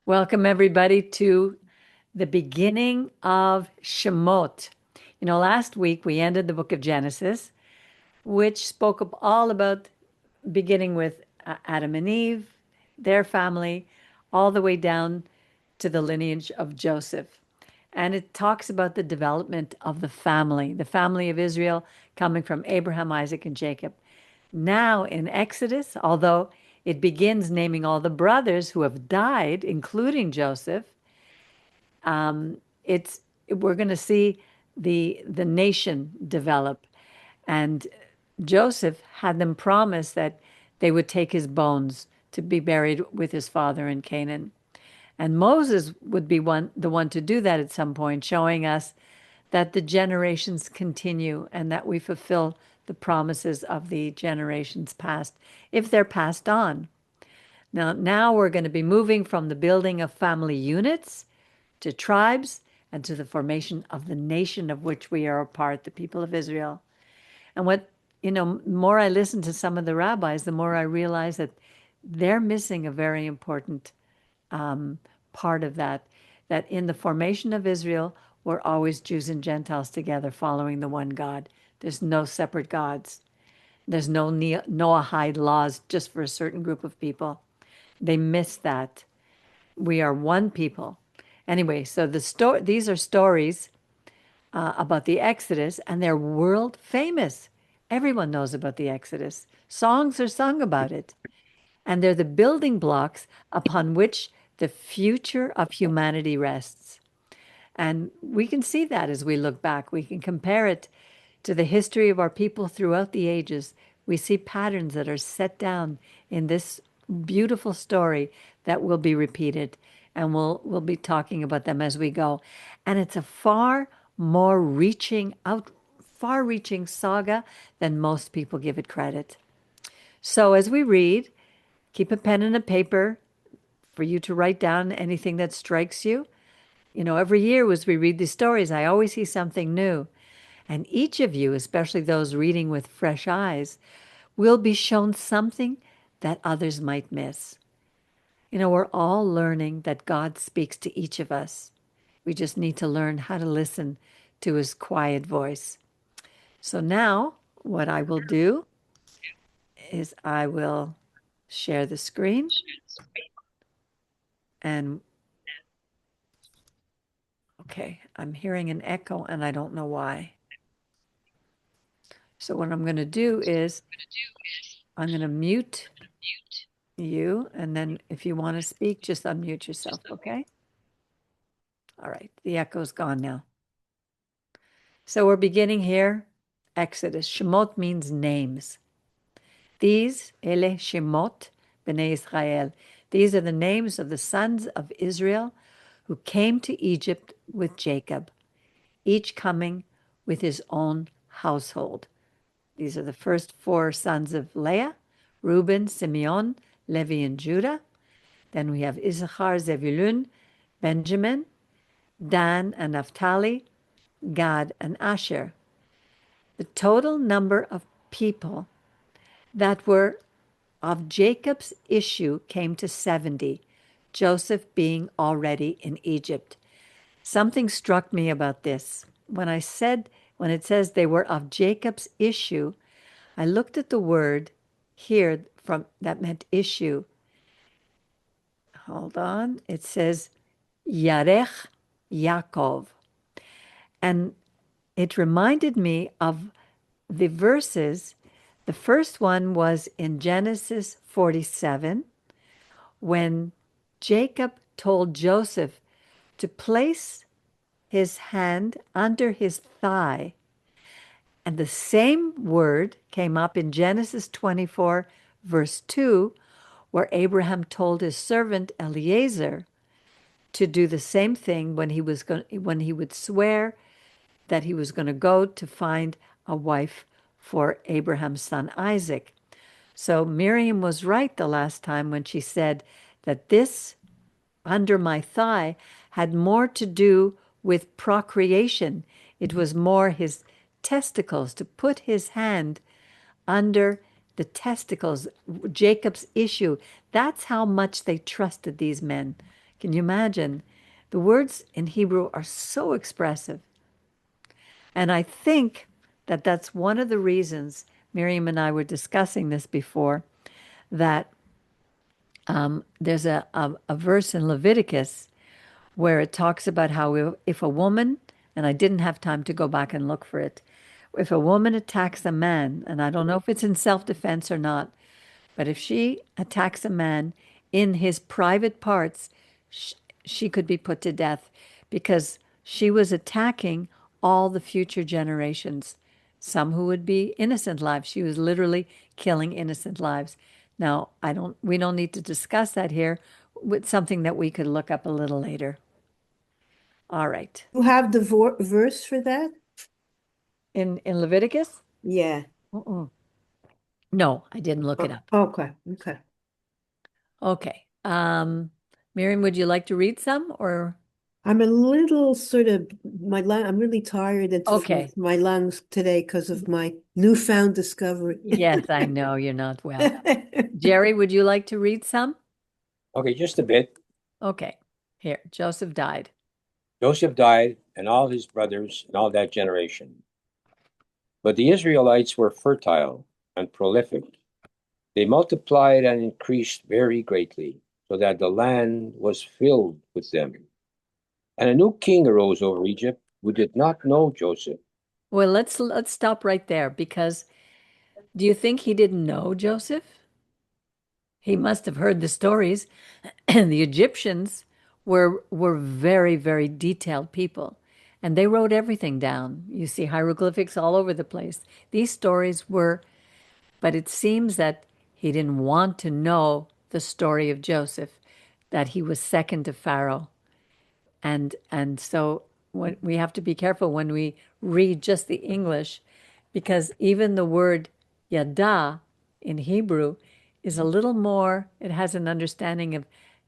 Welcome, everybody, to the beginning of Shemot. Last week we ended the book of Genesis, which spoke up all about beginning with Adam and Eve, their family, all the way down to the lineage of Joseph. And it talks about the development of the family of Israel coming from Abraham, Isaac, and Jacob. Now in Exodus, although it begins naming all the brothers who have died, including Joseph, it's we're going to see the nation develop. And Joseph had them promise that they would take his bones to be buried with his father in Canaan. And Moses would be the one to do that at some point, showing us that the generations continue and that we fulfill the promises of the generations past if they're passed on. Now we're going to be moving from the building of family units to tribes and to the formation of the nation of which we are a part, the people of Israel. And the more I listen to some of the rabbis, the more I realize that they're missing a very important part of that in the formation of Israel, we're always Jews and Gentiles together following the one God. There's no separate gods. There's no Noahide laws just for a certain group of people. They miss that. We are one people. Anyway, so these are stories about the Exodus, and they're world famous. Everyone knows about the Exodus. Songs are sung about it. And they're the building blocks upon which the future of humanity rests. And we can see that as we look back. We can compare it to the history of our people throughout the ages. We see patterns that are set down in this beautiful story that will be repeated. And we'll be talking about them as we go. And it's a far reaching saga than most people give it credit. So as we read, keep a pen and a paper for you to write down anything that strikes you. Every year as we read these stories, I always see something new. And each of you, especially those reading with fresh eyes, will be shown something that others might miss. We're all learning that God speaks to each of us. We just need to learn how to listen to his quiet voice. So now what I will do is I will share the screen. And okay, I'm hearing an echo and I don't know why. So what I'm going to do is I'm going to mute you, and then if you want to speak, just unmute yourself, okay? All right, the echo's gone now. So we're beginning here, Exodus. Shemot means names. These, ele Shemot, bnei Israel. These are the names of the sons of Israel who came to Egypt with Jacob, each coming with his own household. These are the first four sons of Leah: Reuben, Simeon, Levi, and Judah. Then we have Issachar, Zebulun, Benjamin, Dan, and Naphtali, Gad, and Asher. The total number of people that were of Jacob's issue came to 70, Joseph being already in Egypt. Something struck me about this. When it says they were of Jacob's issue, I looked at the word here that meant issue. Hold on. It says Yarech Yaakov. And it reminded me of the verses. The first one was in Genesis 47, when Jacob told Joseph to place his hand under his thigh. And the same word came up in Genesis 24, verse 2, where Abraham told his servant Eliezer to do the same thing when he would swear that he was going to go to find a wife for Abraham's son Isaac. So Miriam was right the last time when she said that this under my thigh had more to do with procreation. It was more his testicles, to put his hand under the testicles, Jacob's issue. That's how much they trusted these men. Can you imagine? The words in Hebrew are so expressive. And I think that that's one of the reasons Miriam and I were discussing this before, that there's a verse in Leviticus where it talks about how if a woman, and I didn't have time to go back and look for it, if a woman attacks a man, and I don't know if it's in self-defense or not, but if she attacks a man in his private parts, sh she could be put to death because she was attacking all the future generations, some who would be innocent lives. She was literally killing innocent lives. Now, we don't need to discuss that here. With something that we could look up a little later. All right. You have the verse for that? In Leviticus? Yeah. Uh-uh. No, I didn't look it up. Okay. Okay. Okay. Miriam, would you like to read some or? I'm a little sort of I'm really tired Okay. with my lungs today because of my newfound discovery. Yes, I know you're not well. Jerry, would you like to read some? Okay, just a bit. Okay. Here, Joseph died. Joseph died, and all his brothers, and all that generation. But the Israelites were fertile and prolific. They multiplied and increased very greatly, so that the land was filled with them. And a new king arose over Egypt who did not know Joseph. Well, let's stop right there because do you think he didn't know Joseph? He must have heard the stories. And the Egyptians were very, very detailed people. And they wrote everything down. You see hieroglyphics all over the place. These stories were, but it seems that he didn't want to know the story of Joseph, that he was second to Pharaoh. And so we have to be careful when we read just the English, because even the word yada in Hebrew is a little more, it has an understanding of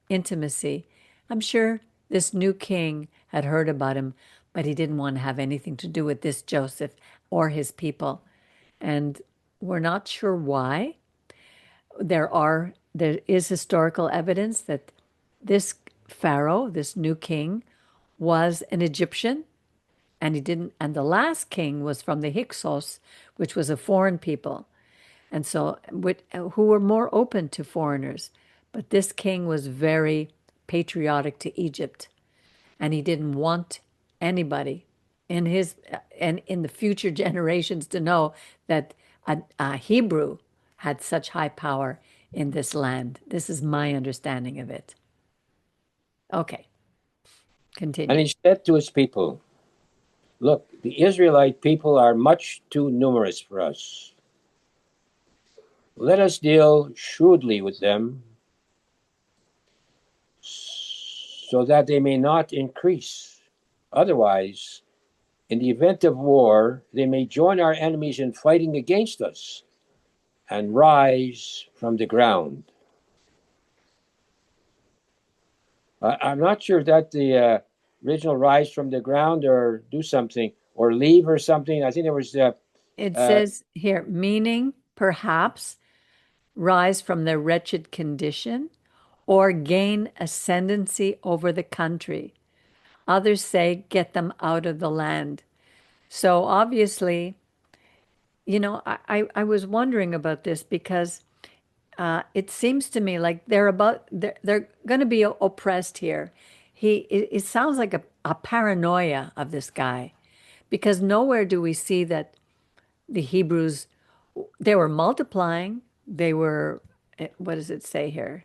intimacy. I'm sure this new king had heard about him, but he didn't want to have anything to do with this Joseph or his people. And we're not sure why. There is historical evidence that this Pharaoh, this new king, was an Egyptian, and he didn't. And the last king was from the Hyksos, which was a foreign people, and so who were more open to foreigners. But this king was very patriotic to Egypt, and he didn't want anybody in his and in the future generations to know that a Hebrew had such high power in this land. This is my understanding of it. Okay, And continue. he said to his people, look, the Israelite people are much too numerous for us. Let us deal shrewdly with them so that they may not increase. Otherwise, in the event of war, they may join our enemies in fighting against us and rise from the ground. I'm not sure that the original rise from the ground or do something or leave or something. I think there was. It Uh, says here, meaning perhaps rise from their wretched condition or gain ascendancy over the country. Others say, get them out of the land. So obviously, I was wondering about this because it seems to me like they're going to be oppressed here. It sounds like a paranoia of this guy, because nowhere do we see that the Hebrews, they were multiplying. They were, what does it say here?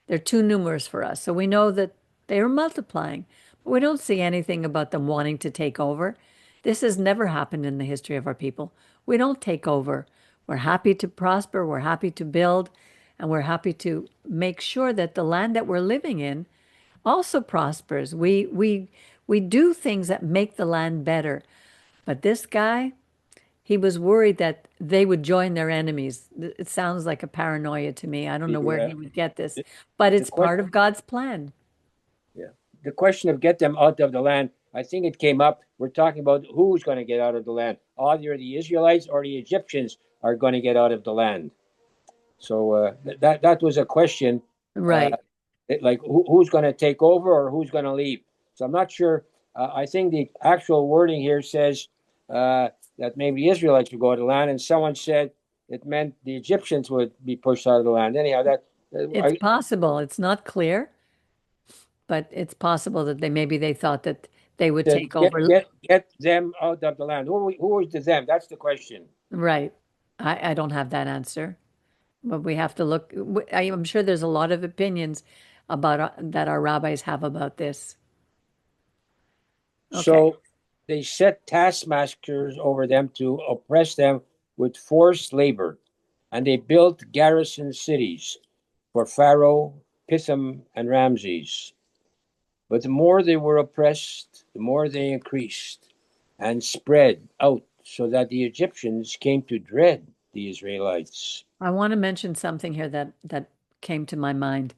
They're too numerous for us. So we know that they are multiplying, but we don't see anything about them wanting to take over. This has never happened in the history of our people. We don't take over. We're happy to prosper, we're happy to build, and we're happy to make sure that the land that we're living in also prospers. We do things that make the land better. But this guy, he was worried that they would join their enemies. It sounds like a paranoia to me. I don't know where the, he would get this, but the it's question, part of God's plan. yeah, the question of get them out of the land. I think it came up. We're talking about who's going to get out of the land. Either the Israelites or the Egyptians are going to get out of the land. So that was a question. Uh, Right. like who's going to take over or who's going to leave. So I'm not sure. I think the actual wording here says that maybe the Israelites would go to the land, and someone said it meant the Egyptians would be pushed out of the land. Anyhow, It's possible. It's not clear, but it's possible that maybe they thought that they would to take over. get them out of the land. Who was the them? That's the question. Right. I don't have that answer, but we have to look. I'm sure there's a lot of opinions about that our rabbis have about this. Okay. So they set taskmasters over them to oppress them with forced labor, and they built garrison cities for Pharaoh, Pithom, and Ramses. But the more they were oppressed, the more they increased and spread out, so that the Egyptians came to dread the Israelites. I want to mention something here that came to my mind.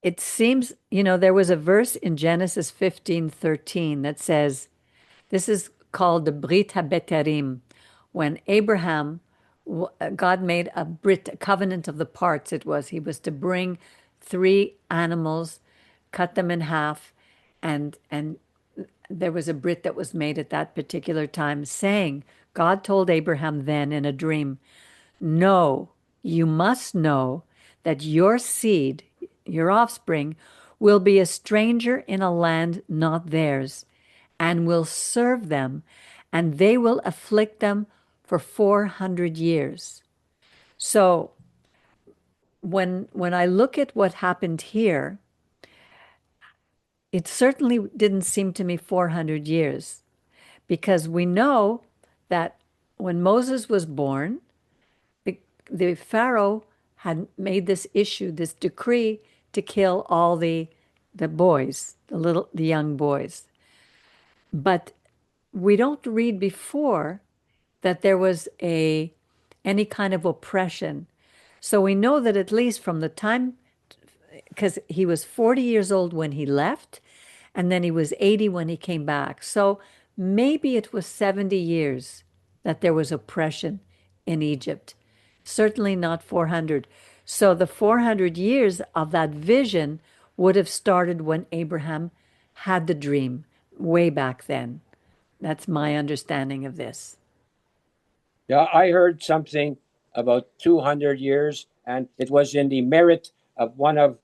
It seems, there was a verse in Genesis 15:13 that says, this is called the Brit HaBeterim, when Abraham, God made a covenant of the parts. He was to bring three animals, cut them in half, and there was a Brit that was made at that particular time saying, God told Abraham then in a dream, no, you must know that your seed, your offspring, will be a stranger in a land not theirs, and will serve them, and they will afflict them for 400 years. So when I look at what happened here, it certainly didn't seem to me 400 years, because we know that when Moses was born, the Pharaoh had made this issue, this decree to kill all the boys, the young boys. But we don't read before that there was any kind of oppression. So we know that at least from the time, because he was 40 years old when he left, and then he was 80 when he came back. So maybe it was 70 years that there was oppression in Egypt. Certainly not 400. So the 400 years of that vision would have started when Abraham had the dream way back then. That's my understanding of this. Yeah, I heard something about 200 years, and it was in the merit of one of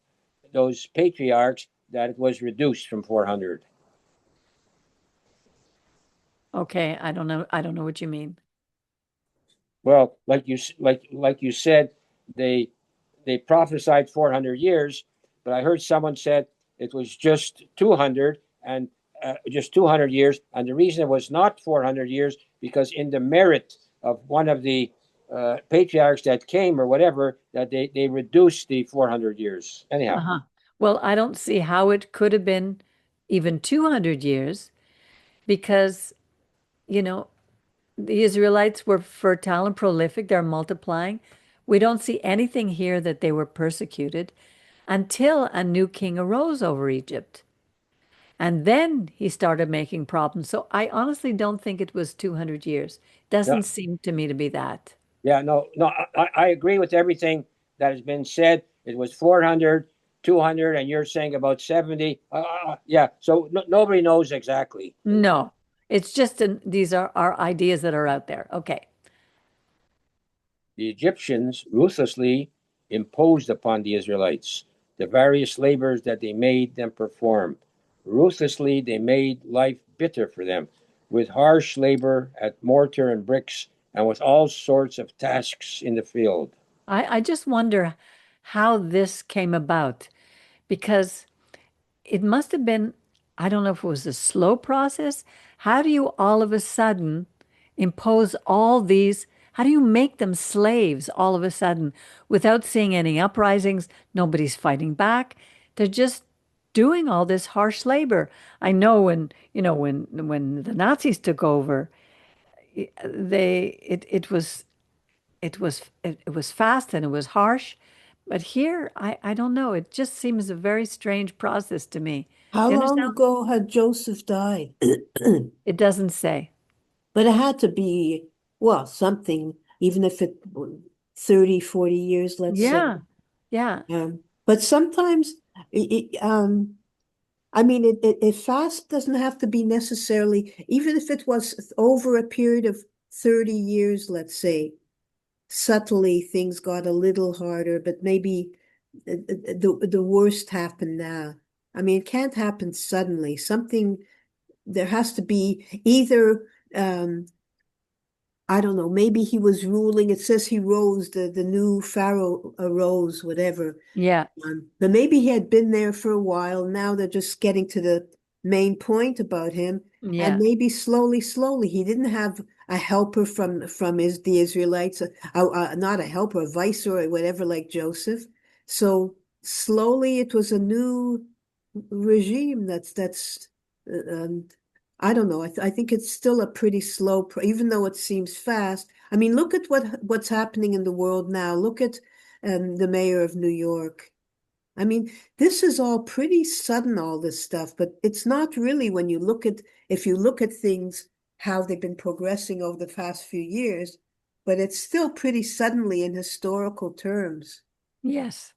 those patriarchs that it was reduced from 400. Okay, I don't know. I don't know what you mean. Well, like you said, they they prophesied 400 years, but I heard someone said it was just 200 and just 200 years, and the reason it was not 400 years because in the merit of one of the patriarchs that came or whatever, that they reduced the 400 years. Anyhow, Uh-huh. Well, I don't see how it could have been even 200 years because, you know, the Israelites were fertile and prolific. They're multiplying. We don't see anything here that they were persecuted until a new king arose over Egypt. And then he started making problems. So I honestly don't think it was 200 years. yeah, Doesn't seem to me to be that. yeah, no, I agree with everything that has been said. It was 400, 200, and you're saying about 70. Yeah, so nobody knows exactly. No, it's just these are our ideas that are out there. Okay. The Egyptians ruthlessly imposed upon the Israelites the various labors that they made them perform. Ruthlessly, they made life bitter for them with harsh labor at mortar and bricks and with all sorts of tasks in the field. I just wonder how this came about because it must have been, I don't know if it was a slow process. How do you all of a sudden impose all these? How do you make them slaves all of a sudden without seeing any uprisings? Nobody's fighting back. They're just doing all this harsh labor. I know when the Nazis took over, it was fast and it was harsh. But here, I don't know. It just seems a very strange process to me. How Do you long understand? ago had Joseph died? It doesn't say. But it had to be, well, something, even if it 30, 40 years, let's say. Yeah. Yeah. But sometimes, I mean, fast doesn't have to be necessarily, even if it was over a period of 30 years, let's say, subtly things got a little harder, but maybe the worst happened now. I mean, it can't happen suddenly. Something, there has to be either I don't know, maybe he was ruling. It says he rose, the new pharaoh arose, whatever. Yeah, But maybe he had been there for a while. Now they're just getting to the main point about him. And yeah, maybe slowly, slowly, he didn't have a helper from the Israelites, not a helper, a viceroy, whatever, like Joseph. So slowly, it was a new regime. I don't know. I think it's still a pretty slow, even though it seems fast. I mean, look at what's happening in the world now. Look at the mayor of New York. I mean, this is all pretty sudden, all this stuff, but it's not really when you look at, if you look at things, how they've been progressing over the past few years, but it's still pretty suddenly in historical terms. yes,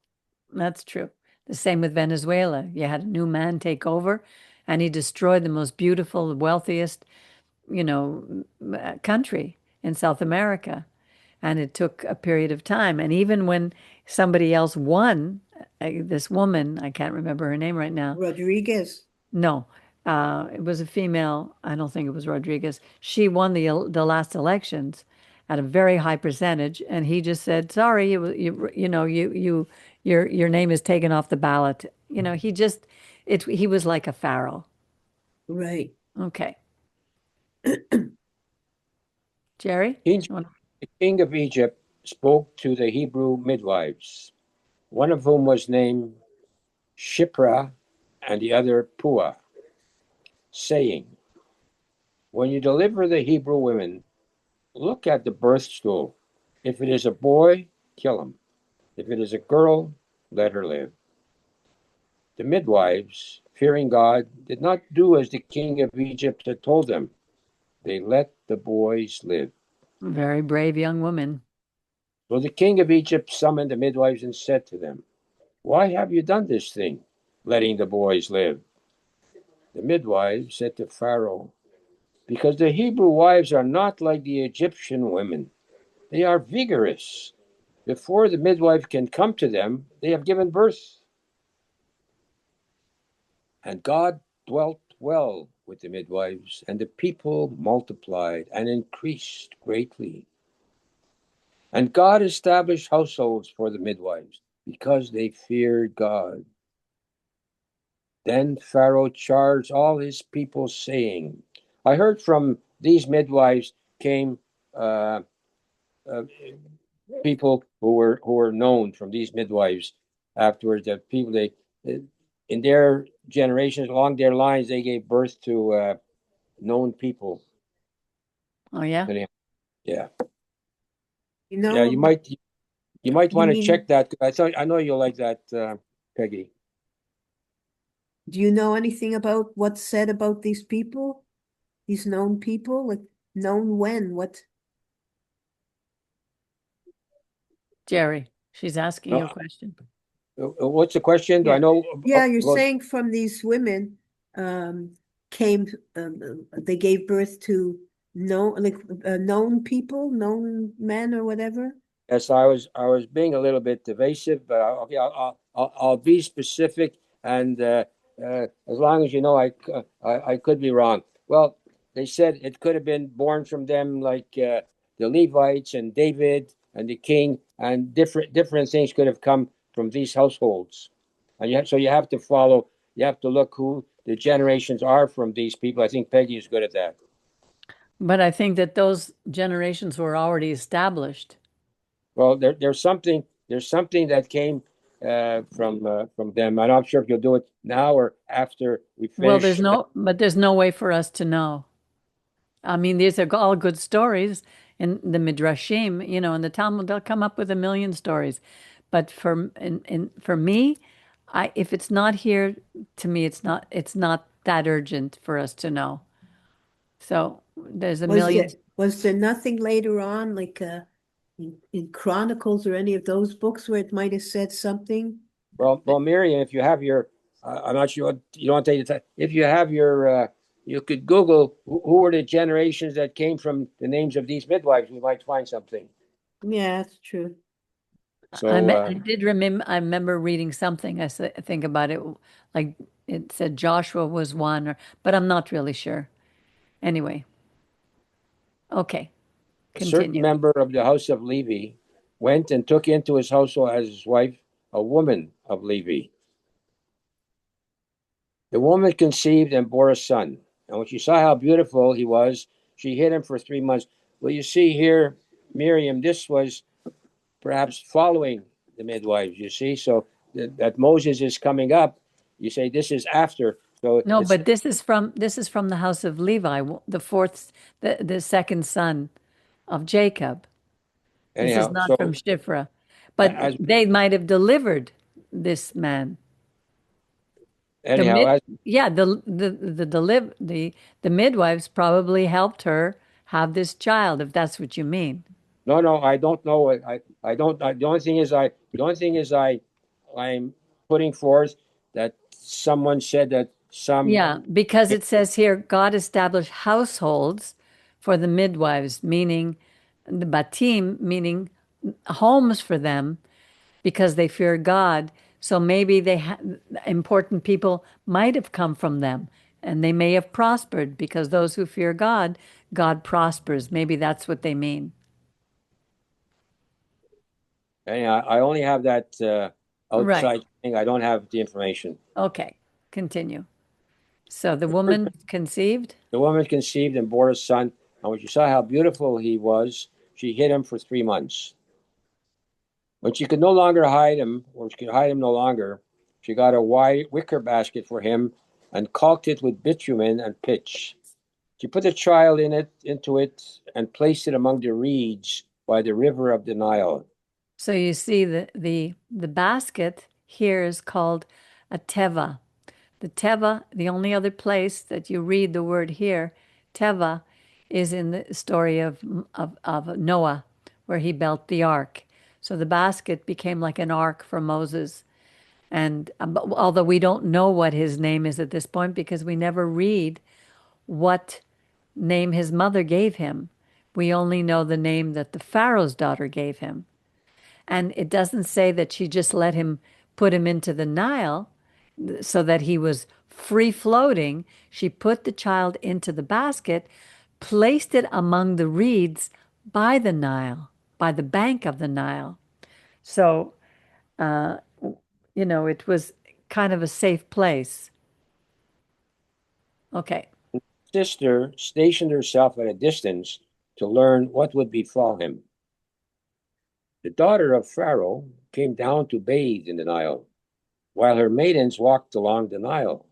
that's true. The same with Venezuela. You had a new man take over, and he destroyed the most beautiful, wealthiest, country in South America. And it took a period of time. And even when somebody else won, this woman, I can't remember her name right now. Rodriguez, No, it was a female. I don't think it was Rodriguez. She won the last elections at a very high percentage, and he just said, "Sorry, your name is taken off the ballot." He was like a pharaoh. right. Okay, Jerry. King, You wanna- the king of Egypt spoke to the Hebrew midwives, one of whom was named Shipra and the other Pua, saying, when you deliver the Hebrew women, look at the birth stool. If it is a boy, kill him. If it is a girl, let her live. The midwives, fearing God, did not do as the king of Egypt had told them. They let the boys live. Very brave young woman. So the king of Egypt summoned the midwives and said to them, why have you done this thing, letting the boys live? The midwives said to Pharaoh, because the Hebrew wives are not like the Egyptian women. They are vigorous. Before the midwife can come to them, they have given birth. And God dwelt well with the midwives, and the people multiplied and increased greatly. And God established households for the midwives because they feared God. Then Pharaoh charged all his people, saying, I heard from these midwives came uh, uh, people who were known from these midwives afterwards. That people they in their generations along their lines they gave birth to known people. Oh yeah. Yeah, You yeah. know, You might you want to mean, check that. I know you'll like that, Peggy. do you know anything about what's said about these people? These known people? Like, known when? What? Jerry, she's asking you a Uh, question. what's the question? Do I Yeah. know? Yeah, you're About, saying from these women came, they gave birth to known people, known men or whatever. yes, I was being a little bit evasive, but okay, I'll be specific, and as long as you know, I could be wrong. Well, they said it could have been born from them, like the Levites and David and the king, and different things could have come from these households, and so you have to follow. You have to look who the generations are from these people. I think Peggy is good at that. But I think that those generations were already established. Well, there's something that came from them. I'm not sure if you'll do it now or after we Well, finish. there's no way for us to know. I mean, these are all good stories in the Midrashim, in the Talmud, they'll come up with a million stories. But for me, if it's not here, to me, it's not that urgent for us to know. So there's a Was million. there nothing later on, like in Chronicles or any of those books where it might have said something? Well, Miriam, if you have your, I'm not sure you don't want to take the time. If you have your, you could Google who were the generations that came from the names of these midwives. We might find something. Yeah, that's true. So, I did remember. I remember reading something. I think about it, like it said Joshua was one, but I'm not really sure. Anyway, okay, a certain continue. member of the house of Levi went and took into his household as his wife a woman of Levi. The woman conceived and bore a son. And when she saw how beautiful he was, she hid him for 3 months. Well, you see here, Miriam, this was perhaps following the midwives, you see. So that Moses is coming up, you say this is after. So No, it's but this is from the house of Levi, the fourth, the second son of Jacob. This is anyhow. not from So Shifra, but as they might have delivered this man. The anyhow, mid, as yeah, the midwives probably helped her have this child, if that's what you mean. no, no, I don't know. I don't. The only thing is, I'm putting forth that someone said that some. Yeah, because it says here, God established households for the midwives, meaning the batim, meaning homes for them, because they fear God. So maybe important people might have come from them, and they may have prospered because those who fear God, God prospers. Maybe that's what they mean. Anyhow, I only have that Right. outside thing. I don't have the information. Okay. Continue. So the woman conceived. The woman conceived and bore a son, and when she saw how beautiful he was, she hid him for 3 months. When she could no longer hide him, or she could hide him no longer, she got a wide wicker basket for him and caulked it with bitumen and pitch. She put the child into it and placed it among the reeds by the river of the Nile. So you see the basket here is called a teva. The teva, the only other place that you read the word here, teva, is in the story of Noah, where he built the ark. So the basket became like an ark for Moses. And although we don't know what his name is at this point because we never read what name his mother gave him, we only know the name that the Pharaoh's daughter gave him. And it doesn't say that she just let him put him into the Nile so that he was free floating. She put the child into the basket, placed it among the reeds by the Nile, by the bank of the Nile. So, it was kind of a safe place. Okay. Sister stationed herself at a distance to learn what would befall him. The daughter of Pharaoh came down to bathe in the Nile, while her maidens walked along the Nile.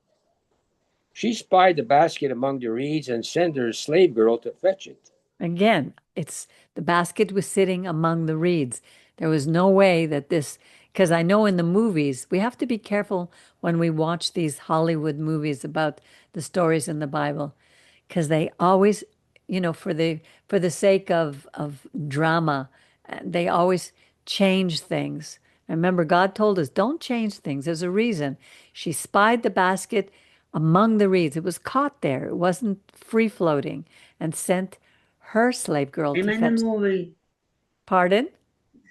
She spied the basket among the reeds and sent her slave girl to fetch it. Again, it's the basket was sitting among the reeds. There was no way that because I know in the movies, we have to be careful when we watch these Hollywood movies about the stories in the Bible, because they always, for the sake of drama, they always change things. And remember, God told us, don't change things. There's a reason. She spied the basket among the reeds. It was caught there. It wasn't free floating, and sent her slave girl Same to in the fetch. movie. Pardon?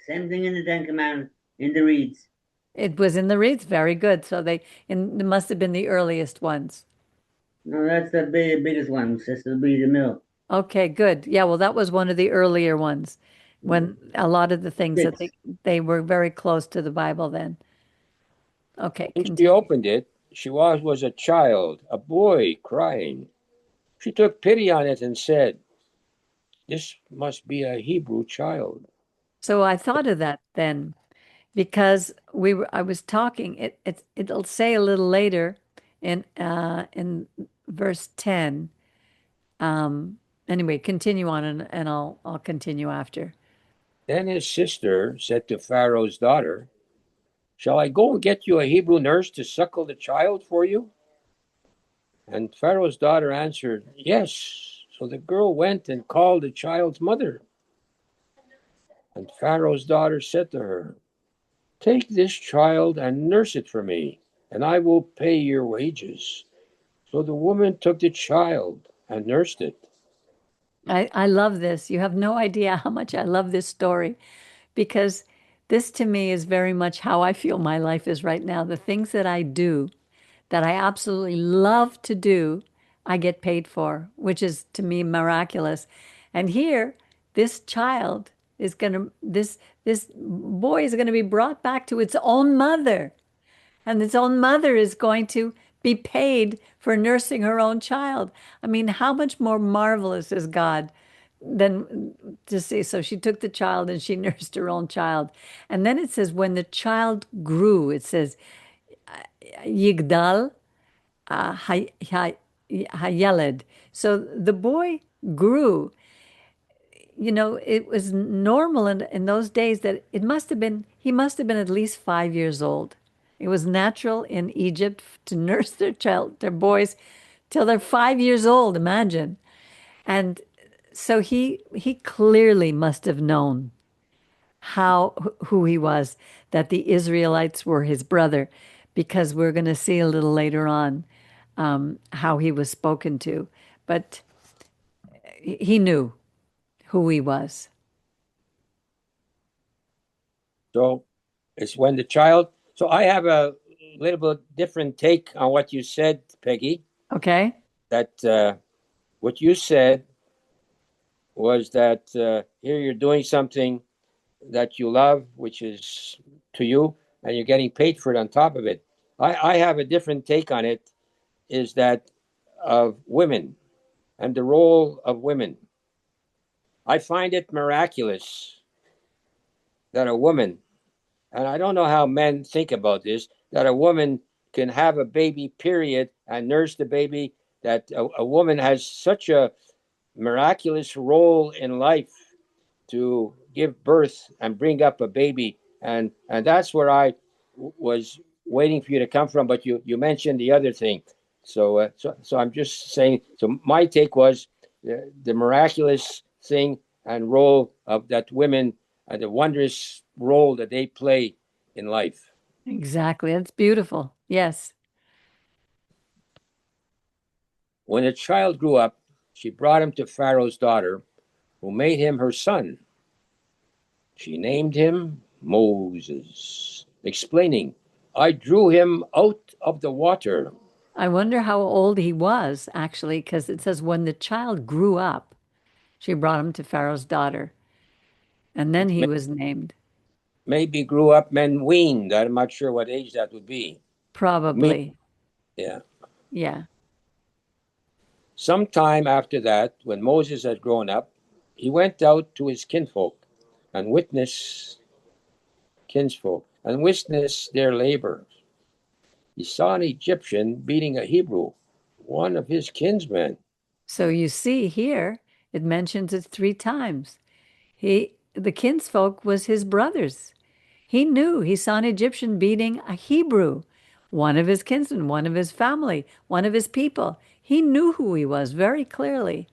Same thing in the Ten Commandments, in the reeds. It was in the reeds. Very good. So it must have been the earliest ones. No, that's the biggest one. This will be the mill. Okay, good. Yeah, well, that was one of the earlier ones when a lot of the things that Six. they were very close to the Bible then. Okay, When she continue. opened it, she was a child, a boy, crying. She took pity on it and said, this must be a Hebrew child. So I thought of that then because I was talking, it'll say a little later in verse 10. Anyway, continue on and I'll continue after. Then his sister said to Pharaoh's daughter, shall I go and get you a Hebrew nurse to suckle the child for you? And Pharaoh's daughter answered, yes. So the girl went and called the child's mother. And Pharaoh's daughter said to her, Take this child and nurse it for me, and I will pay your wages. So the woman took the child and nursed it. I love this. You have no idea how much I love this story because this to me is very much how I feel my life is right now. The things that I do that I absolutely love to do, I get paid for, which is to me miraculous. And here, this child is going to, this boy is going to be brought back to its own mother, and its own mother is going to be paid for nursing her own child. I mean, how much more marvelous is God than to see? So she took the child and she nursed her own child. And then it says, when the child grew, it says, Yigdal Hayeled. So the boy grew. You know, it was normal in those days that he must have been at least 5 years old. It was natural in Egypt to nurse their boys till they're 5 years old, imagine. And so he clearly must have known who he was, that the Israelites were his brother, because we're going to see a little later on how he was spoken to. But he knew who he was. So it's when the child. So I have a little bit different take on what you said, Peggy. Okay? That what you said was that here you're doing something that you love, which is to you, and you're getting paid for it on top of it. I have a different take on it, is that of women and the role of women. I find it miraculous that a woman, and I don't know how men think about this, that a woman can have a baby, period, and nurse the baby, that a woman has such a miraculous role in life to give birth and bring up a baby. And that's where I was waiting for you to come from, but you mentioned the other thing. So I'm just saying. So my take was the miraculous thing and role of that women and the wondrous role that they play in life. Exactly. That's beautiful. Yes. When the child grew up, she brought him to Pharaoh's daughter, who made him her son. She named him Moses, explaining, I drew him out of the water. I wonder how old he was, actually, because it says when the child grew up, she brought him to Pharaoh's daughter, and then he was named. Maybe grew up and weaned. I'm not sure what age that would be. Me, Probably. yeah. Yeah. Sometime after that, when Moses had grown up, he went out to his and witnessed kinsfolk and witnessed their labor. He saw an Egyptian beating a Hebrew, one of his kinsmen. So you see here, it mentions it 3 times. The kinsfolk was his brothers. He knew he saw an Egyptian beating a Hebrew, one of his kinsmen, one of his family, one of his people. He knew who he was very clearly.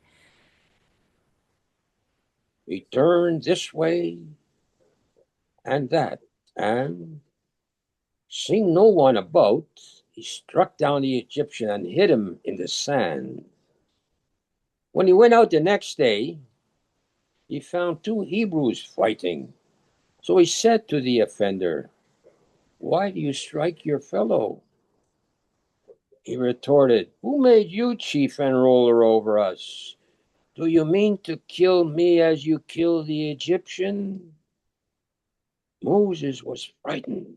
He turned this way and that, and seeing no one about, he struck down the Egyptian and hid him in the sand. When he went out the next day, he found 2 Hebrews fighting. So he said to the offender, Why do you strike your fellow? He retorted, Who made you chief and ruler over us? Do you mean to kill me as you killed the Egyptian? Moses was frightened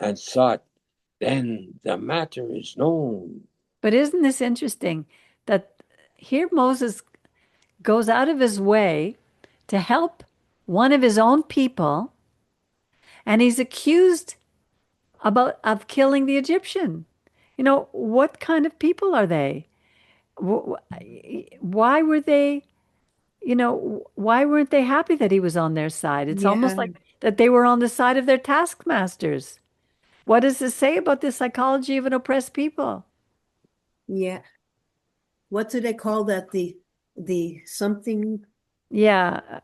and thought, Then the matter is known. But isn't this interesting that here Moses goes out of his way to help one of his own people, and he's accused of killing the Egyptian. You know, what kind of people are they? Why were they, why weren't they happy that he was on their side? It's almost Yeah, like that they were on the side of their taskmasters. What does this say about the psychology of an oppressed people? yeah. What do they call that? The something. Yeah,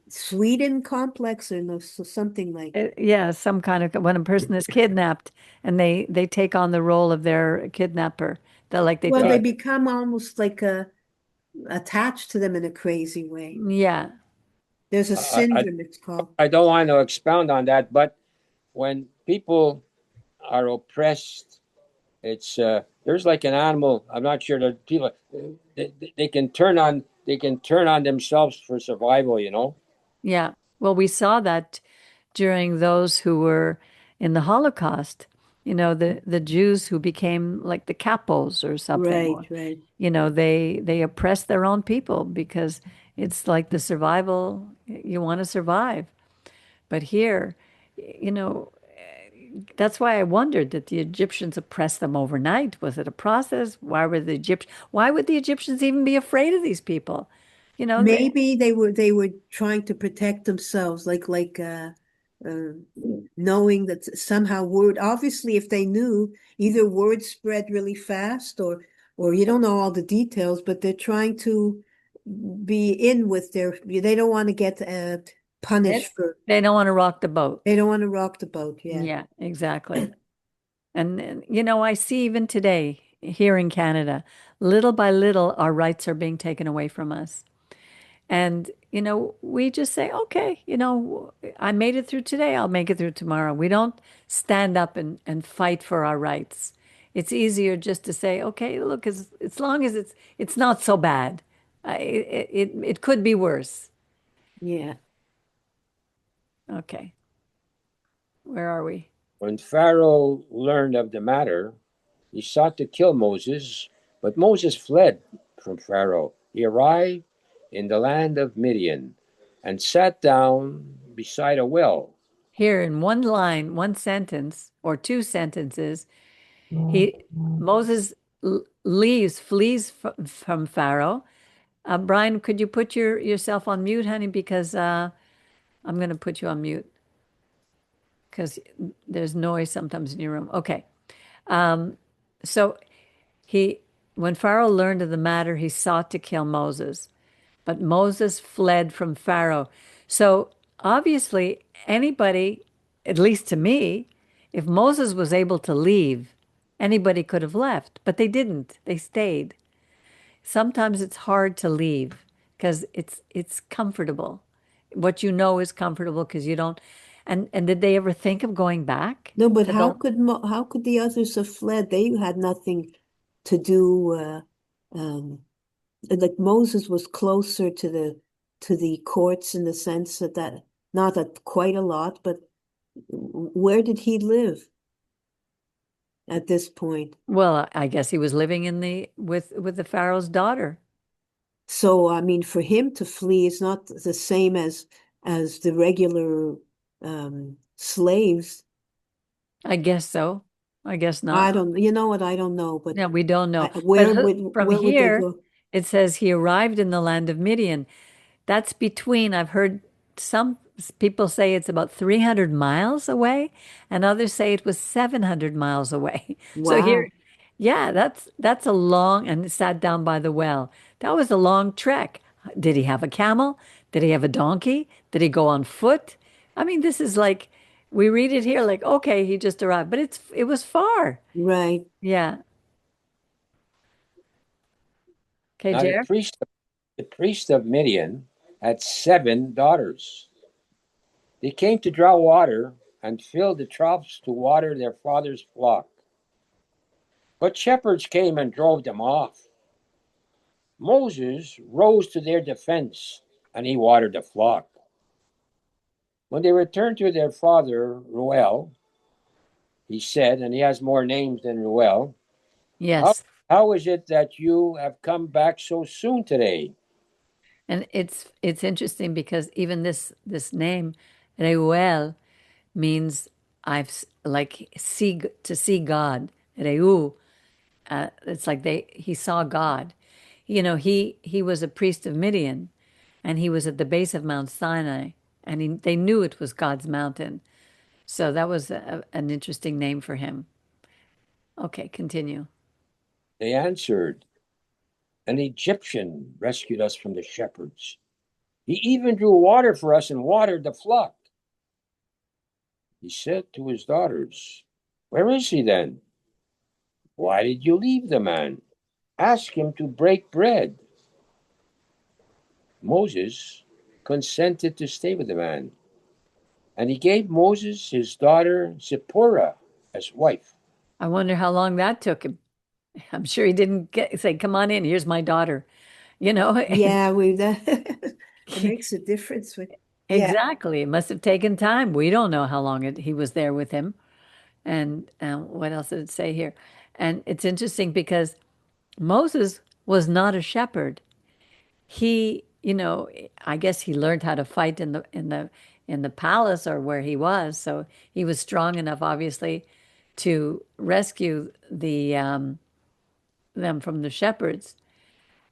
Sweden complex or no, so something like. Yeah, some kind of when a person is kidnapped and they take on the role of their kidnapper. They're like they Well, they take, become almost like attached to them in a crazy way. yeah. There's a I, I syndrome, it's called. I don't want to expound on that, but when people are oppressed, it's there's like an animal. I'm not sure that people they can turn on themselves for survival. You know. Yeah. Well, we saw that during those who were in the Holocaust, the Jews who became like the capos or something, Right, or, right. they oppressed their own people because it's like the survival, you want to survive. But here, you know, that's why I wondered that the Egyptians oppressed them overnight. Was it a process? Why would the Egyptians even be afraid of these people? You know, they, Maybe they were trying to protect themselves, uh, knowing that somehow word. Obviously, if they knew, either word spread really fast, or you don't know all the details, but they're trying to be in with their. They don't want to get they punished for. they don't want to rock the boat. They don't want to rock the boat. Yeah. Yeah, exactly. And I see even today here in Canada, little by little, our rights are being taken away from us. And, we just say, okay, I made it through today, I'll make it through tomorrow. We don't stand up and fight for our rights. It's easier just to say, okay, look, as long as it's not so bad. It could be worse. Yeah. Okay, where are we? When Pharaoh learned of the matter, he sought to kill Moses, but Moses fled from Pharaoh. He arrived in the land of Midian and sat down beside a well. Here in one line, one sentence or two sentences, he Moses flees from Pharaoh. Brian, could you put yourself on mute, honey? Because I'm going to put you on mute because there's noise sometimes in your room. Okay. So he, when Pharaoh learned of the matter, he sought to kill Moses, but Moses fled from Pharaoh. So obviously, anybody, at least to me, if Moses was able to leave, anybody could have left, but they didn't. They stayed. Sometimes it's hard to leave because it's comfortable. What you know is comfortable because you don't. And did they ever think of going back No, but to the? how could the others have fled? They had nothing to do. Um, like Moses was closer to the courts in the sense that not that quite a lot, but where did he live at this point? Well, I guess he was living in the with the Pharaoh's daughter. So I mean, for him to flee is not the same as the regular slaves. I guess so. I guess I not. don't, you know what? I don't know, but Yeah, we don't know. But from where would they here, go? it says he arrived in the land of Midian. That's between, I've heard some people say it's about 300 miles away, and others say it was 700 miles away. So here, Wow, yeah, that's a long, and sat down by the well. That was a long trek. Did he have a camel? Did he have a donkey? Did he go on foot? I mean, this is like we read it here like, okay, he just arrived, but it was far. right. Yeah. Okay, Now Jer. the priest of Midian had 7 daughters. They came to draw water and filled the troughs to water their father's flock. But shepherds came and drove them off. Moses rose to their defense, and he watered the flock. When they returned to their father, Ruel, he said, and he has more names than Ruel, how, Yes. how is it that you have come back so soon today? And it's interesting because even this name, Reuel, means like see God. Reu, it's like he saw God. He was a priest of Midian, and he was at the base of Mount Sinai, and they knew it was God's mountain. So that was an interesting name for him. Okay, continue. They answered, an Egyptian rescued us from the shepherds. He even drew water for us and watered the flock. He said to his daughters, where is he then? Why did you leave the man? Ask him to break bread. Moses consented to stay with the man, and he gave Moses his daughter Zipporah as wife. I wonder how long that took him. I'm sure he didn't say, "Come on in, here's my daughter." You know, Yeah, that makes a difference with, yeah. exactly. It must have taken time. We don't know how long he was there with him. And what else did it say here? And it's interesting because Moses was not a shepherd. He, I guess he learned how to fight in the palace or where he was. So he was strong enough, obviously, to rescue them from the shepherds.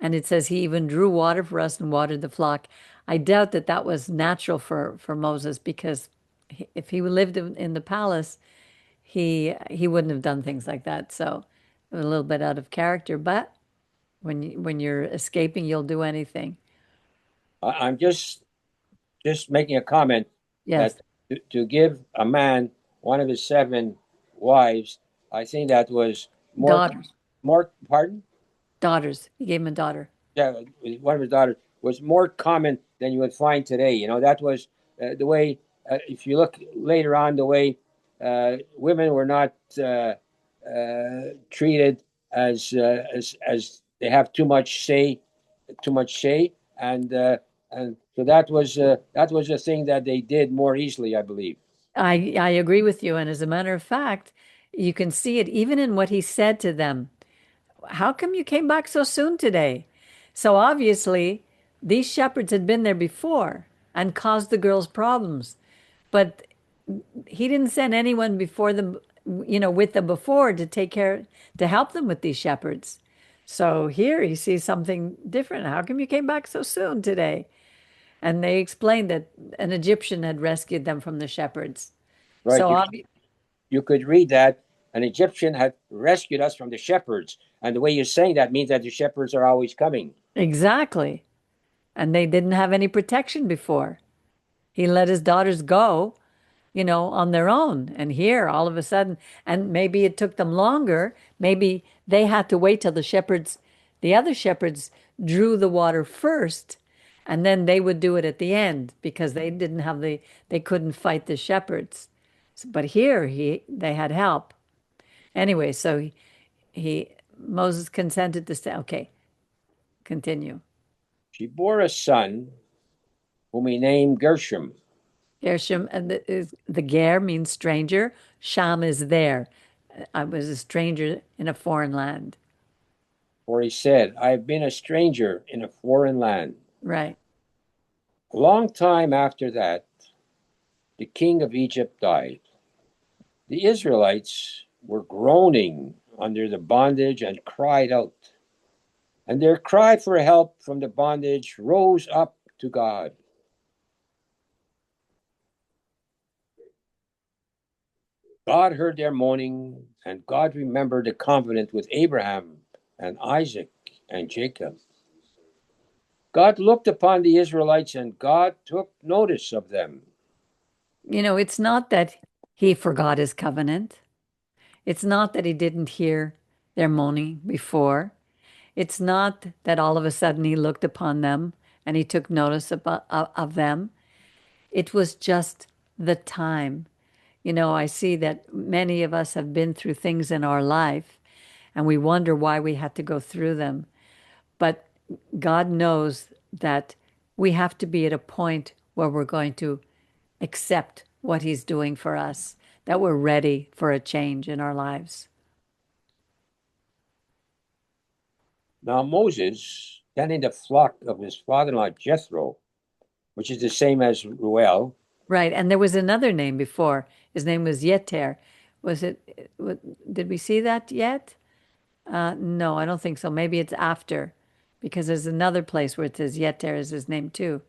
And it says he even drew water for us and watered the flock. I doubt that that was natural for Moses because if he lived in the palace, he wouldn't have done things like that. So a little bit out of character. But when you're escaping, you'll do anything. I'm just making a comment Yes, that to give a man one of his 7 wives, I think that was daughters, more pardon? daughters. He gave him a daughter. Yeah, one of his daughters was more common than you would find today. That was the way. If you look later on, the way women were not treated as they have too much say, and so that was a thing that they did more easily, I believe. I agree with you. And as a matter of fact, you can see it even in what he said to them. How come you came back so soon today? So obviously, these shepherds had been there before and caused the girls problems. But he didn't send anyone before them, with them before to take care, to help them with these shepherds. So here he sees something different. How come you came back so soon today? And they explained that an Egyptian had rescued them from the shepherds. Right? So You could read that an Egyptian had rescued us from the shepherds, and the way you're saying that means that the shepherds are always coming. exactly. And they didn't have any protection before. He let his daughters go, on their own. And here, all of a sudden, and maybe it took them longer. Maybe they had to wait till the other shepherds drew the water first, and then they would do it at the end because they couldn't fight the shepherds. But here, they had help. Anyway, so Moses consented to stay. Okay, continue. She bore a son, whom he named Gershom, Gershom, and the ger means stranger. Sham is there. I was a stranger in a foreign land. for he said, I have been a stranger in a foreign land. Right. A long time after that, the king of Egypt died. The Israelites were groaning under the bondage and cried out. And their cry for help from the bondage rose up to God. God heard their moaning, and God remembered the covenant with Abraham and Isaac and Jacob. God looked upon the Israelites and God took notice of them. It's not that he forgot his covenant. It's not that he didn't hear their moaning before. It's not that all of a sudden he looked upon them and he took notice of them. It was just the time. I see that many of us have been through things in our life and we wonder why we had to go through them. But God knows that we have to be at a point where we're going to accept what He's doing for us, that we're ready for a change in our lives. Now Moses, tending the flock of his father-in-law Jethro, which is the same as Ruel. Right. And there was another name before. His name was Yeter. Was it, did we see that yet? No, I don't think so. Maybe it's after, because there's another place where it says Yeter is his name too.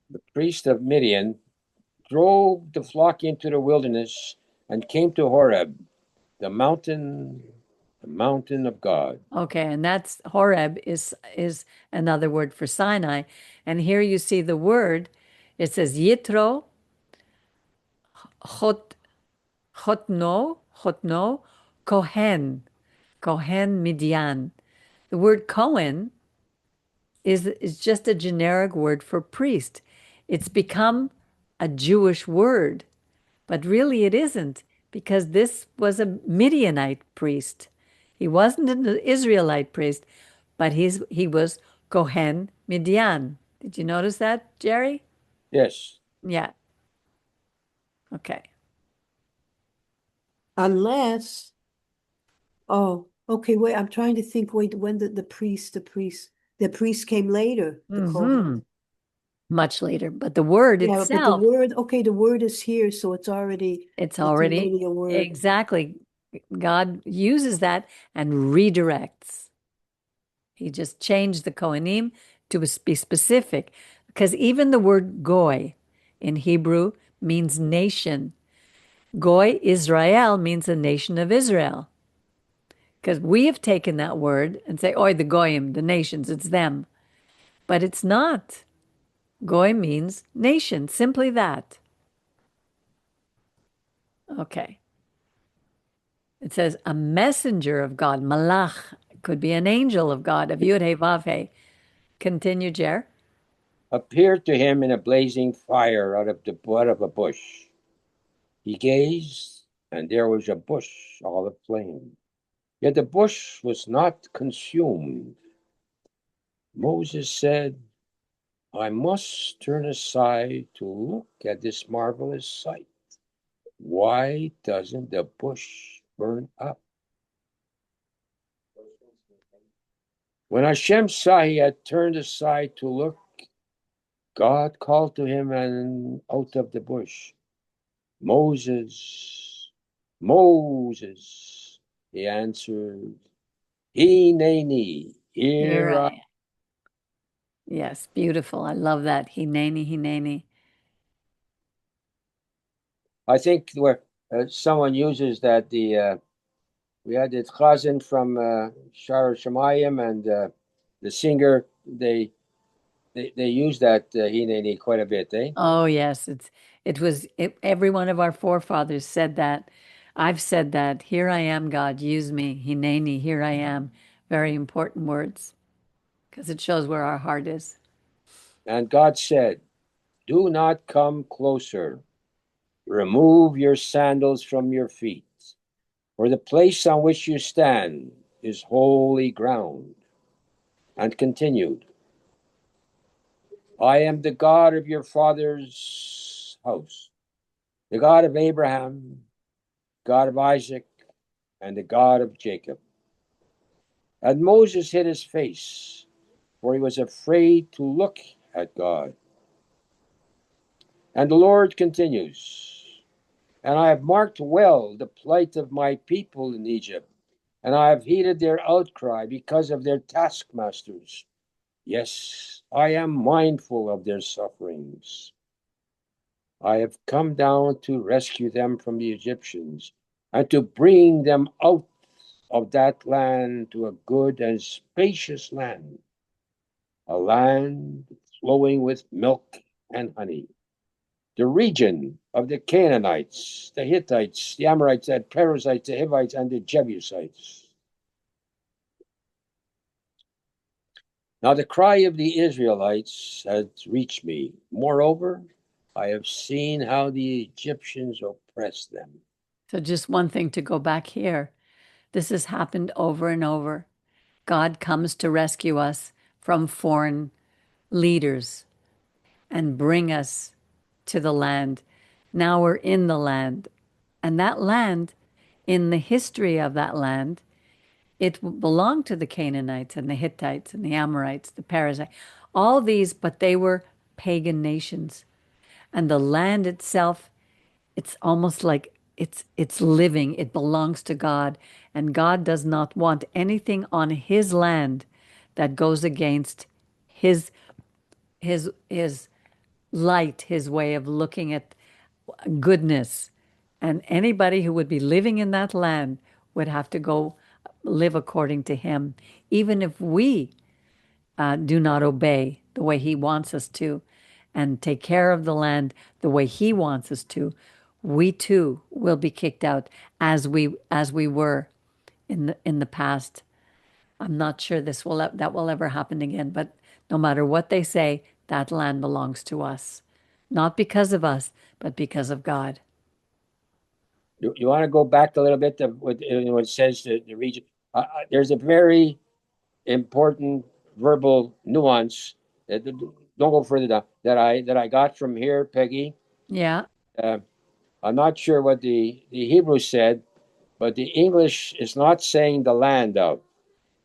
The priest of Midian drove the flock into the wilderness and came to Horeb, the mountain the mountain of God. Okay, and that's Horeb is another word for Sinai. And here you see the word. It says Yitro Chot Chotno Kohen Midian. The word Cohen is just a generic word for priest. It's become a Jewish word, but really it isn't, because this was a Midianite priest. He wasn't an Israelite priest, but he was Kohen Midian. Did you notice that, Jerry? Yes. Yeah. Okay. Unless, oh, okay, wait, I'm trying to think, wait, when the priest came later, the Kohen. Much later, but the word Yeah, but the itself, word, okay, the word is here, so it's a already Canadian word. exactly. God uses that and redirects. He just changed the Kohanim to be specific, because even the word goy in Hebrew means nation. Goy, Israel, means the nation of Israel. Because we have taken that word and say, oi, the goyim, the nations, it's them. But it's not. Goy means nation, simply that. Okay. It says a messenger of God, malach, could be an angel of God, of Yud He Vav He. Continue, Jer. Appeared to him in a blazing fire out of the butt of a bush. He gazed, and there was a bush all aflame. Yet the bush was not consumed. Moses said, I must turn aside to look at this marvelous sight. Why doesn't the bush burn up? When Hashem saw he had turned aside to look, God called to him and out of the bush, Moses, Moses. He answered, Hineni, here I am. Yes, beautiful. I love that. Hineni, Hineni. I think where someone uses that we had the chazan from Shar Shemayim and the singer. They use that hineni quite a bit, eh? Oh, yes. Every one of our forefathers said that. I've said that. Here I am, God, use me. Hineni, here I am. Very important words, because it shows where our heart is. And God said, do not come closer. Remove your sandals from your feet, for the place on which you stand is holy ground. And continued, I am the God of your father's house, the God of Abraham, God of Isaac, and the God of Jacob. And Moses hid his face, for he was afraid to look at God. And the Lord continues, and I have marked well the plight of my people in Egypt, and I have heeded their outcry because of their taskmasters. Yes, I am mindful of their sufferings. I have come down to rescue them from the Egyptians and to bring them out of that land to a good and spacious land, a land flowing with milk and honey. The region of the Canaanites, the Hittites, the Amorites, the Perizzites, the Hivites, and the Jebusites. Now the cry of the Israelites has reached me. Moreover, I have seen how the Egyptians oppress them. So, just one thing to go back here. This has happened over and over. God comes to rescue us from foreign leaders and bring us to the land. Now we're in the land. And that land, in the history of that land, it belonged to the Canaanites and the Hittites and the Amorites, the Perizzites, all these, but they were pagan nations. And the land itself, it's almost like it's living. It belongs to God. And God does not want anything on his land that goes against his his light, his way of looking at goodness. And anybody who would be living in that land would have to go live according to him, even if we do not obey the way he wants us to and take care of the land the way he wants us to, we too will be kicked out as we were in the past. I'm not sure that will ever happen again, but no matter what they say, that land belongs to us. Not because of us, but because of God. You want to go back a little bit to what it says the region. There's a very important verbal nuance that don't go further down that I got from here, Peggy. Yeah. Uh, I'm not sure what the Hebrew said, but the English is not saying the land of;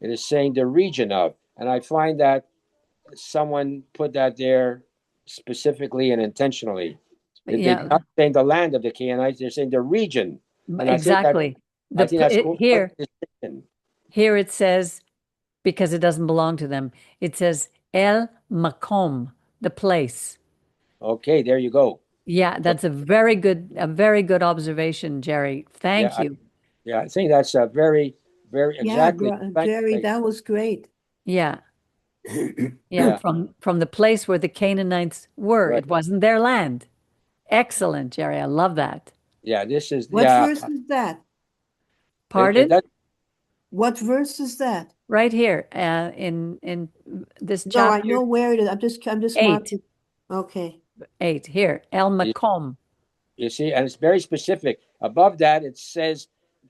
it is saying the region of. And I find that someone put that there specifically and intentionally. They're Yeah, not saying the land of the Canaanites; they're saying the region. And exactly. I think that's quite Here, a distinction. here it says, because it doesn't belong to them, it says El Makom, the place. Okay, there you go. Yeah, So, that's a very good observation, Jerry. yeah, Thank you. I think that's a very, very Yeah, exactly. Thank Jerry, you. that was great. Yeah, yeah, Yeah, from the place where the Canaanites were. right. It wasn't their land. Excellent, Jerry. I love that. Yeah, this is What yeah. verse is that? Pardon? That What verse is that? Right here, in this No, I chapter know where it is. I'm just 8, marking. Okay. 8 here, El you, Makom. you see, and it's very specific. Above that, it says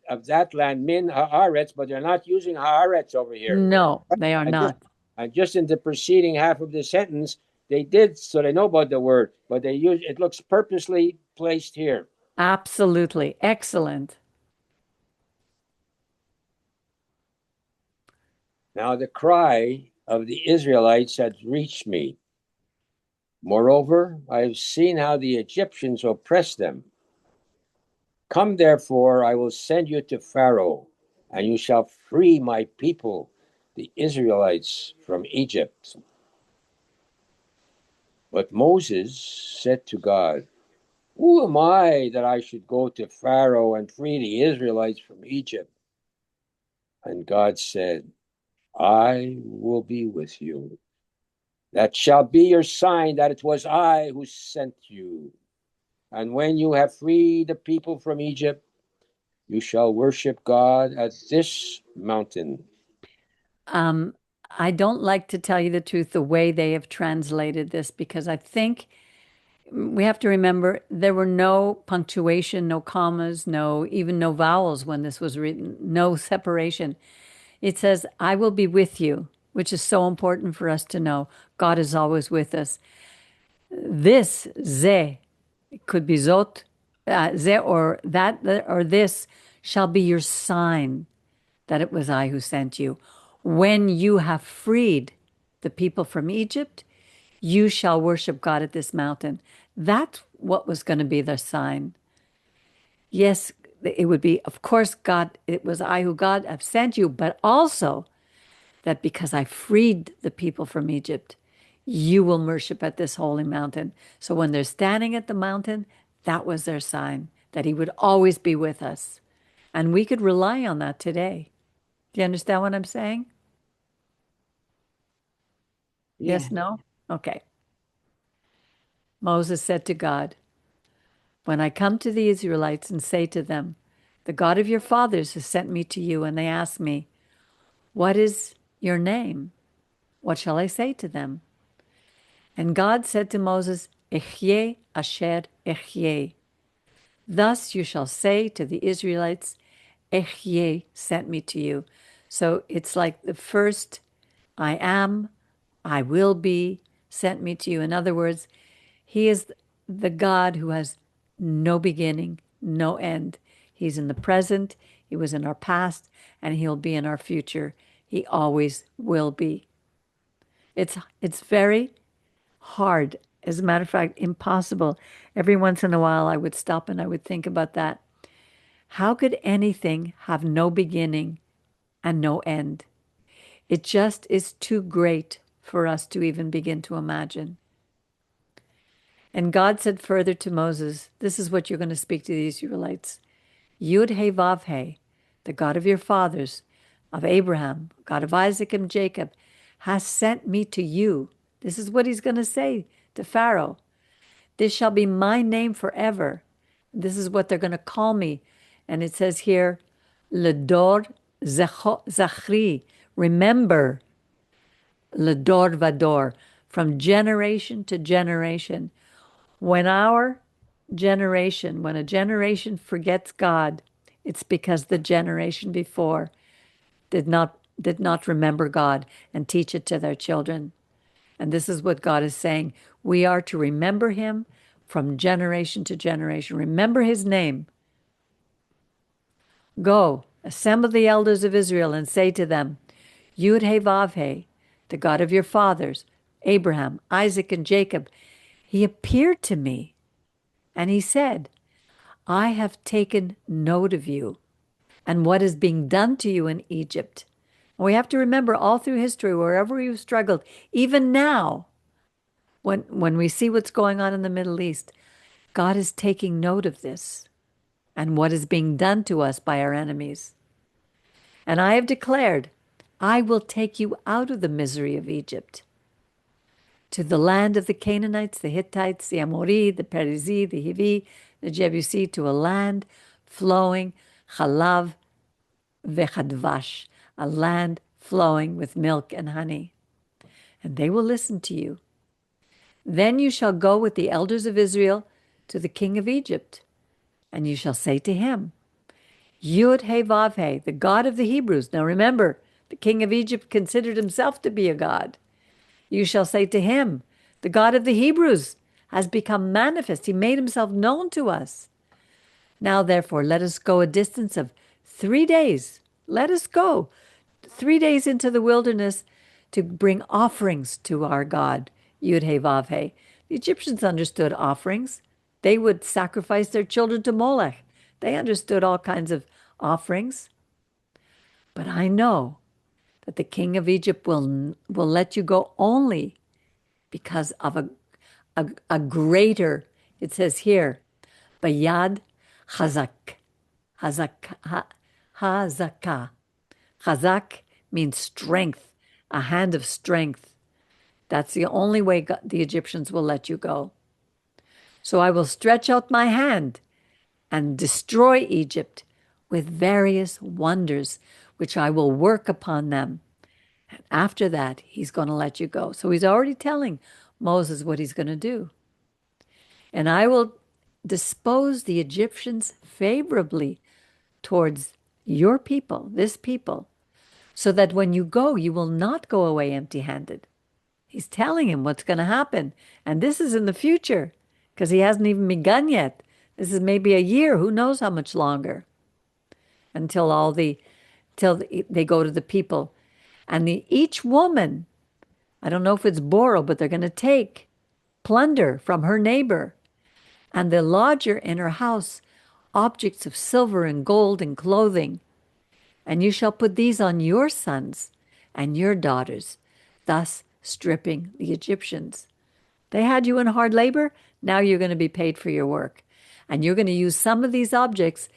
of that land, min haaretz, but they're not using haaretz over here. No, they are And just not. and just in the preceding half of the sentence, they did so they know about the word, but they use it looks purposely placed here. Absolutely. Excellent. Now the cry of the Israelites had reached me. Moreover, I have seen how the Egyptians oppress them. Come therefore, I will send you to Pharaoh, and you shall free my people, the Israelites, from Egypt. But Moses said to God, who am I that I should go to Pharaoh and free the Israelites from Egypt? And God said, I will be with you. That shall be your sign that it was I who sent you. And when you have freed the people from Egypt, you shall worship God at this mountain. Um, I don't like to tell you the truth the way they have translated this because I think we have to remember there were no punctuation, no commas, no vowels when this was written, no separation. It says, I will be with you, which is so important for us to know. God is always with us. This, ze, it could be zot, ze, or that, or this shall be your sign that it was I who sent you. When you have freed the people from Egypt, you shall worship God at this mountain. That's what was going to be the sign. Yes, it would be, of course, God, it was I who God have sent you, but also that because I freed the people from Egypt, you will worship at this holy mountain. So when they're standing at the mountain, that was their sign that he would always be with us. And we could rely on that today. Do you understand what I'm saying? Yeah. Yes, no? Okay. Moses said to God, when I come to the Israelites and say to them, the God of your fathers has sent me to you, and they ask me, what is your name? What shall I say to them? And God said to Moses, Echye asher echye. Thus you shall say to the Israelites, Echye sent me to you. So it's like the first I am, I will be, sent me to you. In other words, he is the God who has no beginning, no end. He's in the present, he was in our past, and he'll be in our future. He always will be. It's very hard. As a matter of fact, impossible. Every once in a while, I would stop and I would think about that. How could anything have no beginning and no end? It just is too great for us to even begin to imagine. And God said further to Moses, this is what you're going to speak to the Israelites. Yud He Vav He, the God of your fathers, of Abraham, God of Isaac and Jacob, has sent me to you. This is what he's going to say to Pharaoh. This shall be my name forever. This is what they're going to call me. And it says here, Ledor Zachri, remember, Ledor Vador, from generation to generation. When a generation forgets God, it's because the generation before did not remember God and teach it to their children. And this is what God is saying. We are to remember him from generation to generation. Remember his name. Go, assemble the elders of Israel and say to them, Yud He Vav He, the God of your fathers, Abraham, Isaac, and Jacob, he appeared to me and he said, I have taken note of you and what is being done to you in Egypt. And we have to remember all through history, wherever you've struggled, even now, when we see what's going on in the Middle East, God is taking note of this and what is being done to us by our enemies. And I have declared, I will take you out of the misery of Egypt to the land of the Canaanites, the Hittites, the Amori, the Perizi, the Hivi, the Jebusi, to a land flowing chalav vechadvash, a land flowing with milk and honey. And they will listen to you. Then you shall go with the elders of Israel to the king of Egypt, and you shall say to him, Yud He Vav He, the God of the Hebrews. Now remember, the king of Egypt considered himself to be a god. You shall say to him, the God of the Hebrews has become manifest. He made himself known to us. Now, therefore, let us go a distance of 3 days. Let us go 3 days into the wilderness to bring offerings to our God, Yud He Vav He. The Egyptians understood offerings. They would sacrifice their children to Molech. They understood all kinds of offerings. But I know that the king of Egypt will let you go only because of a greater, it says here, Bayad Chazak. Hazakah. Chazak means strength, a hand of strength. That's the only way the Egyptians will let you go. So I will stretch out my hand and destroy Egypt with various wonders, which I will work upon them. And after that, he's going to let you go. So he's already telling Moses what he's going to do. And I will dispose the Egyptians favorably towards your people, this people, so that when you go, you will not go away empty-handed. He's telling him what's going to happen. And this is in the future, because he hasn't even begun yet. This is maybe a year, who knows how much longer, until they go to the people. And each woman, I don't know if it's borrow, but they're going to take plunder from her neighbor, and the lodger in her house objects of silver and gold and clothing. And you shall put these on your sons and your daughters, thus stripping the Egyptians. They had you in hard labor. Now you're going to be paid for your work. And you're going to use some of these objects,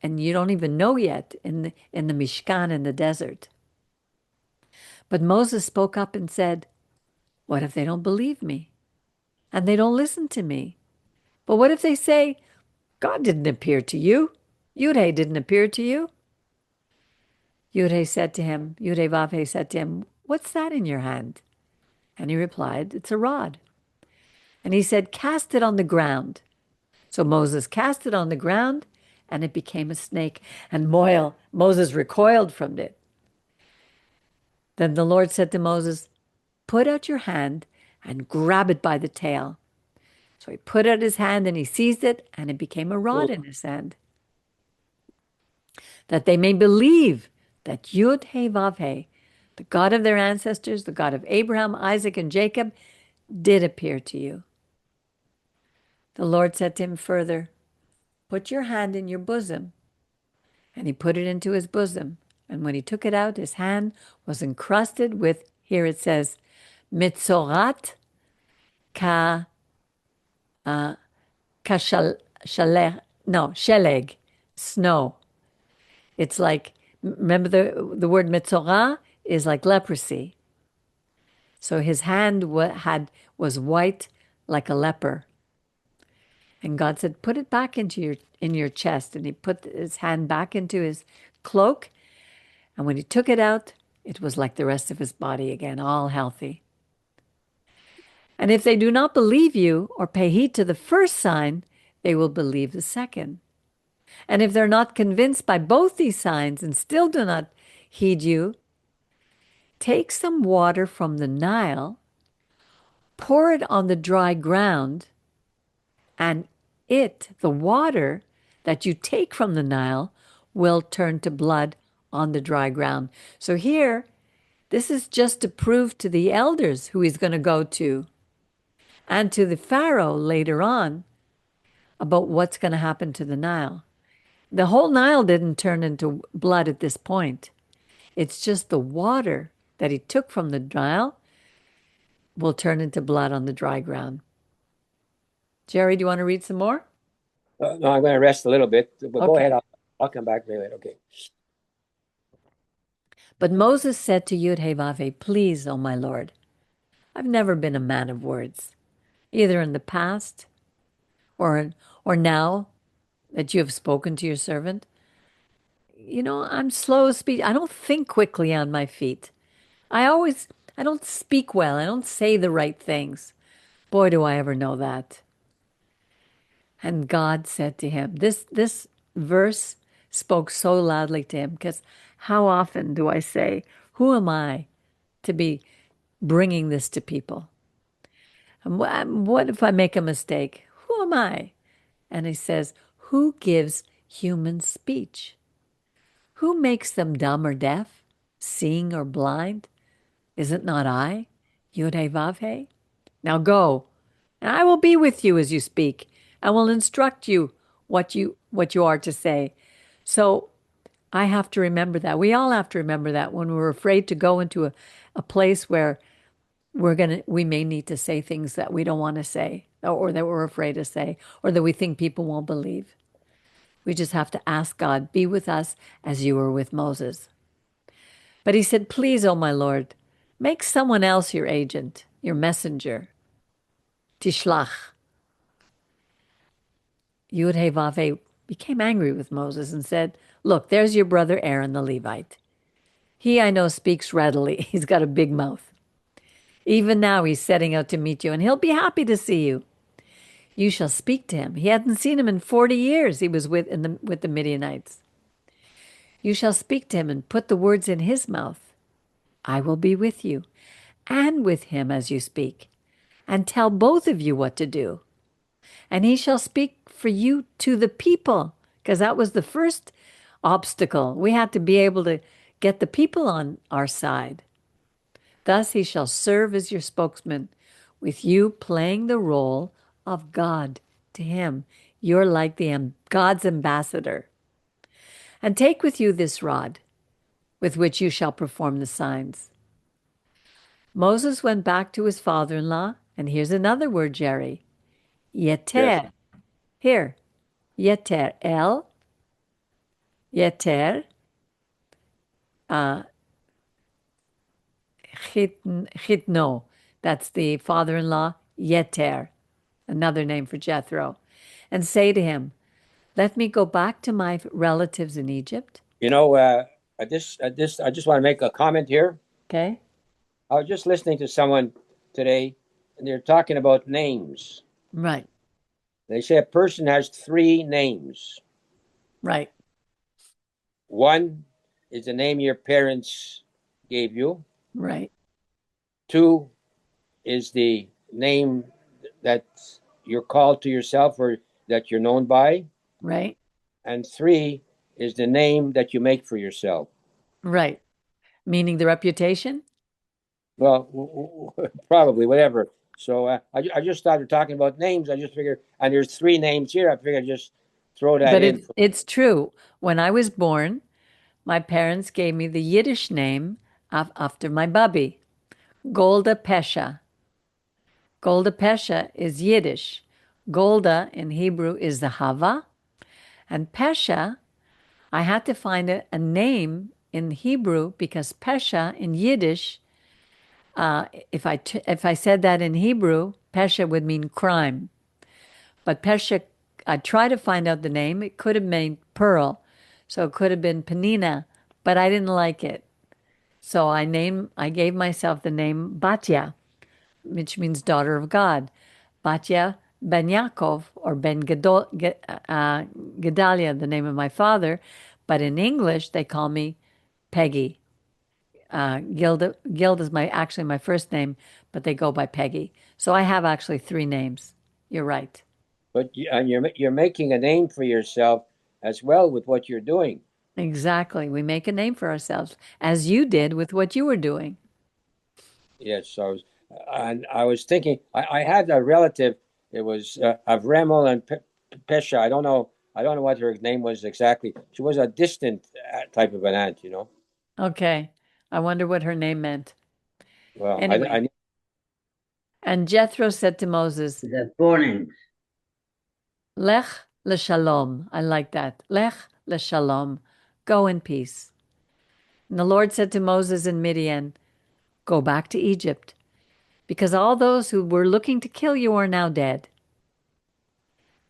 and you don't even know yet, in the Mishkan in the desert. But Moses spoke up and said, what if they don't believe me? And they don't listen to me? But what if they say, God didn't appear to you? Yud-He didn't appear to you? Yud-He Vav He said to him, what's that in your hand? And he replied, it's a rod. And he said, cast it on the ground. So Moses cast it on the ground, and it became a snake. And Moses recoiled from it. Then the Lord said to Moses, put out your hand and grab it by the tail. So he put out his hand and he seized it, and it became a rod in his hand. That they may believe that Yud He Vav He, the God of their ancestors, the God of Abraham, Isaac, and Jacob, did appear to you. The Lord said to him further, put your hand in your bosom. And he put it into his bosom. And when he took it out, his hand was encrusted with, here it says, mitzorat sheleg, snow. It's like Remember the word metzorah is like leprosy. So his hand was white like a leper. And God said, put it back in your chest. And he put his hand back into his cloak. And when he took it out, it was like the rest of his body again, all healthy. And if they do not believe you or pay heed to the first sign, they will believe the second. And if they're not convinced by both these signs and still do not heed you, take some water from the Nile, pour it on the dry ground, and the water that you take from the Nile, will turn to blood on the dry ground. So here, this is just to prove to the elders who he's going to go to and to the Pharaoh later on about what's going to happen to the Nile. The whole Nile didn't turn into blood at this point. It's just the water that he took from the Nile will turn into blood on the dry ground. Jerry, do you want to read some more? No, I'm going to rest a little bit, but go Okay. ahead. I'll come back later. Okay. But Moses said to Yud-Heh-Vav-Heh, please, O my Lord, I've never been a man of words, either in the past or now that you have spoken to your servant. I'm slow of speech. I don't think quickly on my feet. I don't speak well. I don't say the right things. Boy, do I ever know that. And God said to him, this verse spoke so loudly to him, because how often do I say, who am I to be bringing this to people? And what if I make a mistake? Who am I? And he says, who gives human speech? Who makes them dumb or deaf, seeing or blind? Is it not I, Yud-Heh-Vav-Heh? Now go, and I will be with you as you speak, and will instruct you what you are to say. So I have to remember that. We all have to remember that when we're afraid to go into a place where we may need to say things that we don't want to say, or that we're afraid to say, or that we think people won't believe. We just have to ask God, be with us as you were with Moses. But he said, please, oh my Lord, make someone else your agent, your messenger. Tishlach. Yud-Heh-Vav-Heh became angry with Moses and said, look, there's your brother Aaron the Levite. He, I know, speaks readily. He's got a big mouth. Even now he's setting out to meet you, and he'll be happy to see you. You shall speak to him. He hadn't seen him in 40 years. He was with the Midianites. You shall speak to him and put the words in his mouth. I will be with you and with him as you speak, and tell both of you what to do. And he shall speak for you to the people, because that was the first obstacle. We had to be able to get the people on our side. Thus he shall serve as your spokesman, with you playing the role of God to him. You're like God's ambassador. And take with you this rod, with which you shall perform the signs. Moses went back to his father-in-law, and here's another word, Jerry. Yeter. Yes. Here. Yeter. Yeter. Chitno. That's the father-in-law. Yeter. Another name for Jethro. And say to him, let me go back to my relatives in Egypt. I just want to make a comment here. Okay. I was just listening to someone today, and they're talking about names. Right. They say a person has 3 names. Right. One is the name your parents gave you. Right. 2 is the name that you're called to yourself or that you're known by. Right. And 3 is the name that you make for yourself. Right. Meaning the reputation? Well, probably, whatever. So I just started talking about names. I just figured, and there's 3 names here. I figured I'd just throw that But in. it's true. When I was born, my parents gave me the Yiddish name after my bubby, Golda Pesha. Golda Pesha is Yiddish. Golda in Hebrew is the Hava, and Pesha I had to find a name in Hebrew because Pesha in Yiddish, if I said that in Hebrew, Pesha would mean crime. But Pesha, I tried to find out the name. It could have meant pearl, so it could have been Penina, but I didn't like it. So I gave myself the name Batya, which means daughter of God. Batya ben Yaakov, or Gedalia, the name of my father. But in English, they call me Peggy. Gilda is actually my first name, but they go by Peggy. So I have actually three names. You're right. But you're making a name for yourself as well with what you're doing. Exactly. We make a name for ourselves, as you did with what you were doing. Yes, so I was thinking I had a relative. It was Avremel and Pesha. I don't know what her name was exactly. She was a distant type of an aunt, you know. Okay. I wonder what her name meant. Well, Anyway. And Jethro said to Moses, The four names. Lech leshalom. I like that. Lech leshalom. Go in peace. And the Lord said to Moses in Midian, Go back to Egypt, because all those who were looking to kill you are now dead.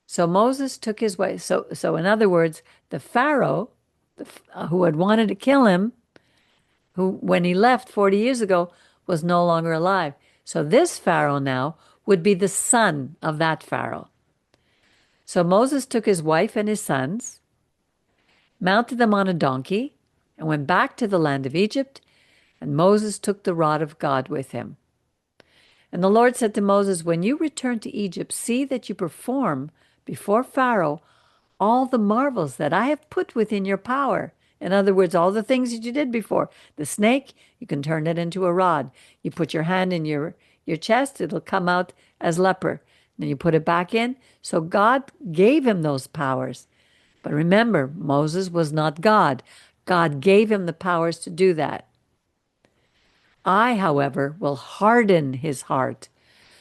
So Moses took his way. So in other words, the Pharaoh, who had wanted to kill him, who when he left 40 years ago, was no longer alive. So this Pharaoh now would be the son of that Pharaoh. So Moses took his wife and his sons, mounted them on a donkey, and went back to the land of Egypt, and Moses took the rod of God with him. And the Lord said to Moses, When you return to Egypt, see that you perform before Pharaoh all the marvels that I have put within your power. In other words, all the things that you did before. The snake, you can turn it into a rod. You put your hand in your chest, it'll come out as leper. Then you put it back in. So God gave him those powers. But remember, Moses was not God. God gave him the powers to do that. I, however, will harden his heart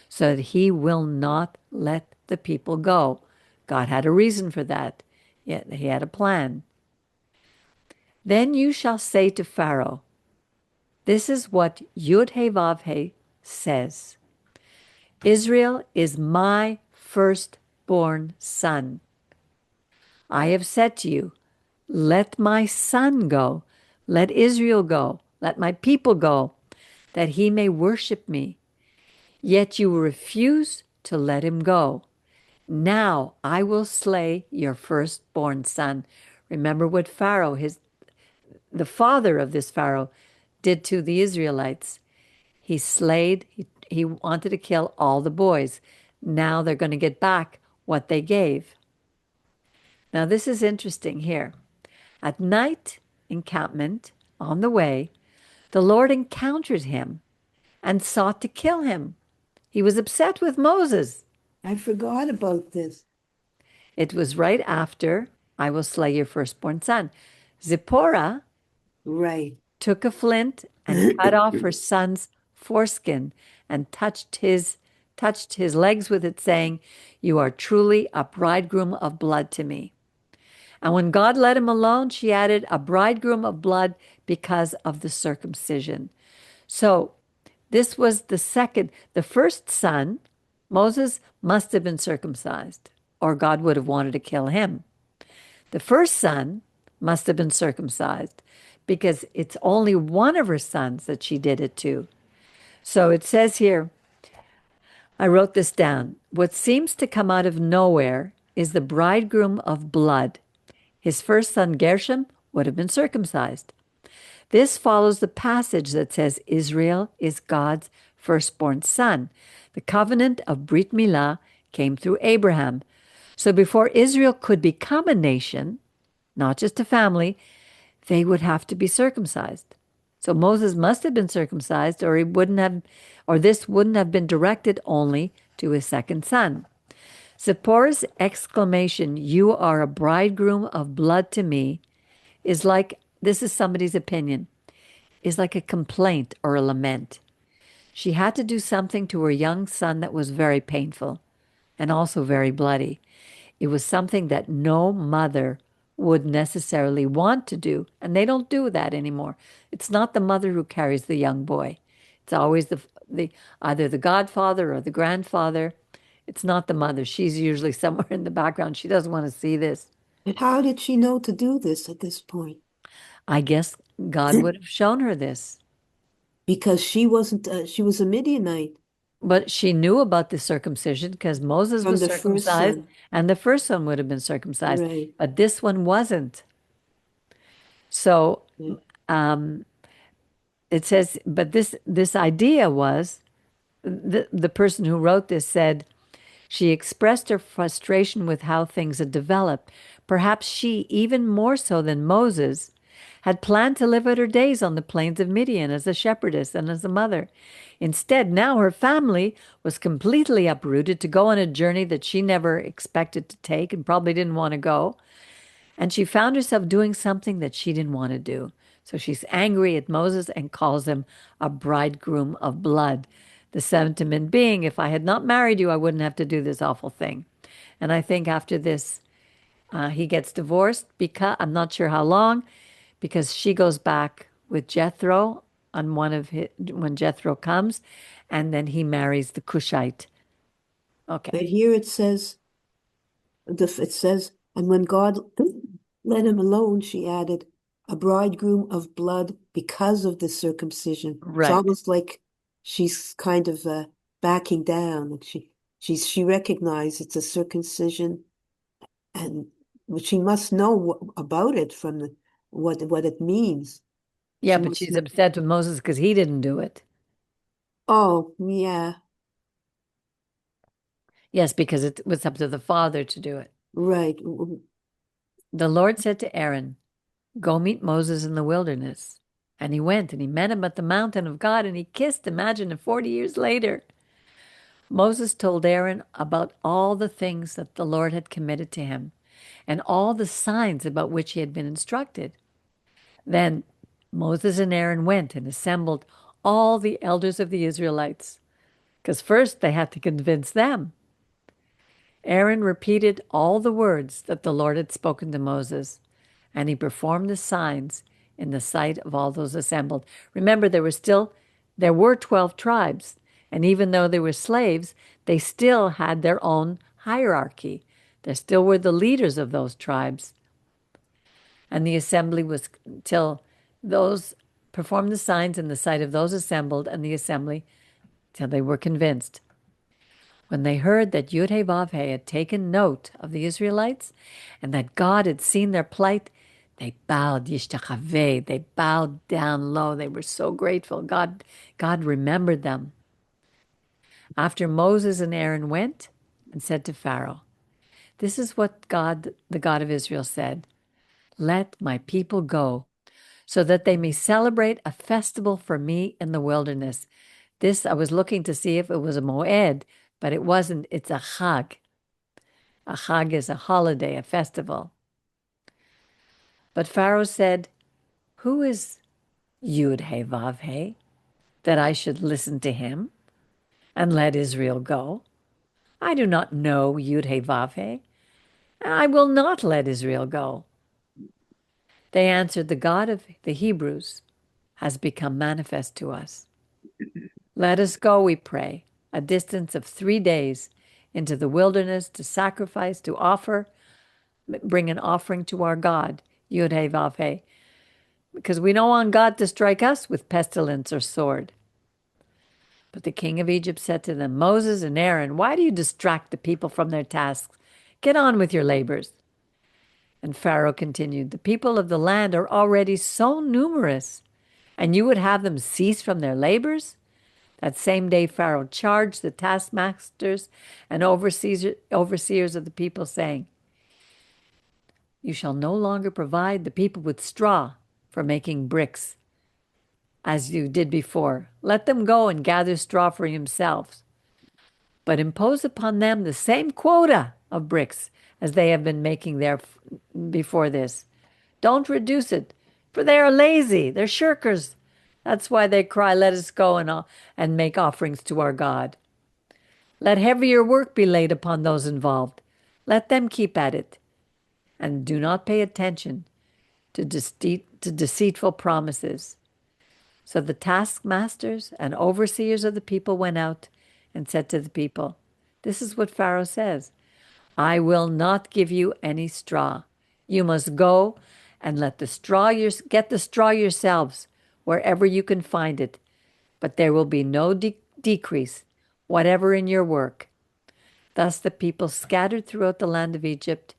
so that he will not let the people go. God had a reason for that. Yet he had a plan. Then you shall say to Pharaoh, This is what Yud-Heh-Vav-Heh says. Israel is my firstborn son. I have said to you, Let my son go. Let Israel go. Let my people go, that he may worship me. Yet you refuse to let him go. Now I will slay your firstborn son. Remember what Pharaoh, the father of this Pharaoh, did to the Israelites. He he wanted to kill all the boys. Now they're going to get back what they gave. Now this is interesting here. At night encampment, on the way, the Lord encountered him and sought to kill him. He was upset with Moses. I forgot about this. It was right after I will slay your firstborn son. Zipporah Right. took a flint and cut off her son's foreskin and touched his legs with it, saying, You are truly a bridegroom of blood to me. And when God let him alone, she added, a bridegroom of blood because of the circumcision. So this was the first son. Moses must have been circumcised, or God would have wanted to kill him. The first son must have been circumcised because it's only one of her sons that she did it to. So it says here, I wrote this down. What seems to come out of nowhere is the bridegroom of blood. His first son, Gershom, would have been circumcised. This follows the passage that says Israel is God's firstborn son. The covenant of Brit Milah came through Abraham. So before Israel could become a nation, not just a family, they would have to be circumcised. So Moses must have been circumcised, or this wouldn't have been directed only to his second son. Zipporah's exclamation, You are a bridegroom of blood to me, is like, this is somebody's opinion, is like a complaint or a lament. She had to do something to her young son that was very painful and also very bloody. It was something that no mother would necessarily want to do, and they don't do that anymore. It's not the mother who carries the young boy. It's always the either the godfather or the grandfather. It's not the mother. She's usually somewhere in the background. She doesn't want to see this. And how did she know to do this at this point? I guess God would have shown her this. Because she wasn't, she was a Midianite But she knew about the circumcision because Moses from was the first circumcised son. and the first son would have been circumcised, Right. but this one wasn't. So Yeah. it says, but this idea was the person who wrote this said she expressed her frustration with how things had developed. Perhaps she, even more so than Moses, had planned to live out her days on the plains of Midian as a shepherdess and as a mother. Instead, now her family was completely uprooted to go on a journey that she never expected to take and probably didn't want to go. And she found herself doing something that she didn't want to do. So she's angry at Moses and calls him a bridegroom of blood. The sentiment being, if I had not married you, I wouldn't have to do this awful thing. And I think after this, he gets divorced because I'm not sure how long, because she goes back with Jethro on one of his, when Jethro comes, and then he marries the Cushite. Okay. But here it says, it says, and when God let him alone, she added, a bridegroom of blood because of the circumcision. It's Right. almost like she's kind of backing down. Like she recognized it's a circumcision, and she must know about it from what it means. Yeah, She but must she's know. upset with Moses because he didn't do it. Oh, yeah, Yes, because it was up to the father to do it. right. The Lord said to Aaron, go meet Moses in the wilderness. And he went and he met him at the mountain of God and he kissed. Imagine it 40 years later. Moses told Aaron about all the things that the Lord had committed to him and all the signs about which he had been instructed. Then Moses and Aaron went and assembled all the elders of the Israelites, because first they had to convince them. Aaron repeated all the words that the Lord had spoken to Moses, and he performed the signs in the sight of all those assembled. Remember, there were 12 tribes, and even though they were slaves, they still had their own hierarchy. They still were the leaders of those tribes. And the assembly was till those performed the signs in the sight of those assembled and the assembly till they were convinced. When they heard that Yud-Heh-Vav-Heh had taken note of the Israelites and that God had seen their plight, they bowed yishtachaveh. They bowed down low. They were so grateful. God remembered them. After Moses and Aaron went and said to Pharaoh, this is what God, the God of Israel, said. Let my people go, so that they may celebrate a festival for me in the wilderness. This, I was looking to see if it was a moed, but it wasn't. It's a chag. A chag is a holiday, a festival. But Pharaoh said, who is Yud-Heh-Vav-Heh, that I should listen to him and let Israel go? I do not know Yud-Heh-Vav-Heh, and I will not let Israel go. They answered, the God of the Hebrews has become manifest to us. Let us go, we pray, a distance of 3 days into the wilderness to sacrifice, to offer, bring an offering to our God, Yud-Heh-Vav-Heh, because we don't want God to strike us with pestilence or sword. But the king of Egypt said to them, Moses and Aaron, why do you distract the people from their tasks? Get on with your labors. And Pharaoh continued, the people of the land are already so numerous, and you would have them cease from their labors? That same day, Pharaoh charged the taskmasters and overseers of the people, saying, you shall no longer provide the people with straw for making bricks, as you did before. Let them go and gather straw for themselves, but impose upon them the same quota of bricks as they have been making there before this. Don't reduce it, for they are lazy. They're shirkers. That's why they cry, let us go and make offerings to our God. Let heavier work be laid upon those involved. Let them keep at it. and do not pay attention to deceitful promises. So the taskmasters and overseers of the people went out and said to the people, "This is what Pharaoh says: I will not give you any straw. You must go and get the straw yourselves wherever you can find it, but there will be no decrease, whatever in your work." Thus the people scattered throughout the land of Egypt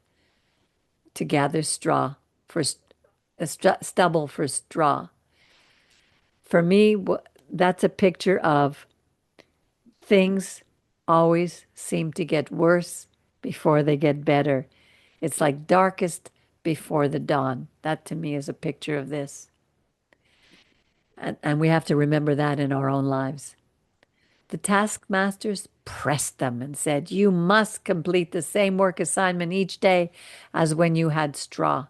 to gather stubble for straw. For me, that's a picture of things always seem to get worse before they get better. It's like darkest before the dawn. That to me is a picture of this. And we have to remember that in our own lives. The taskmasters pressed them and said, "You must complete the same work assignment each day as when you had straw."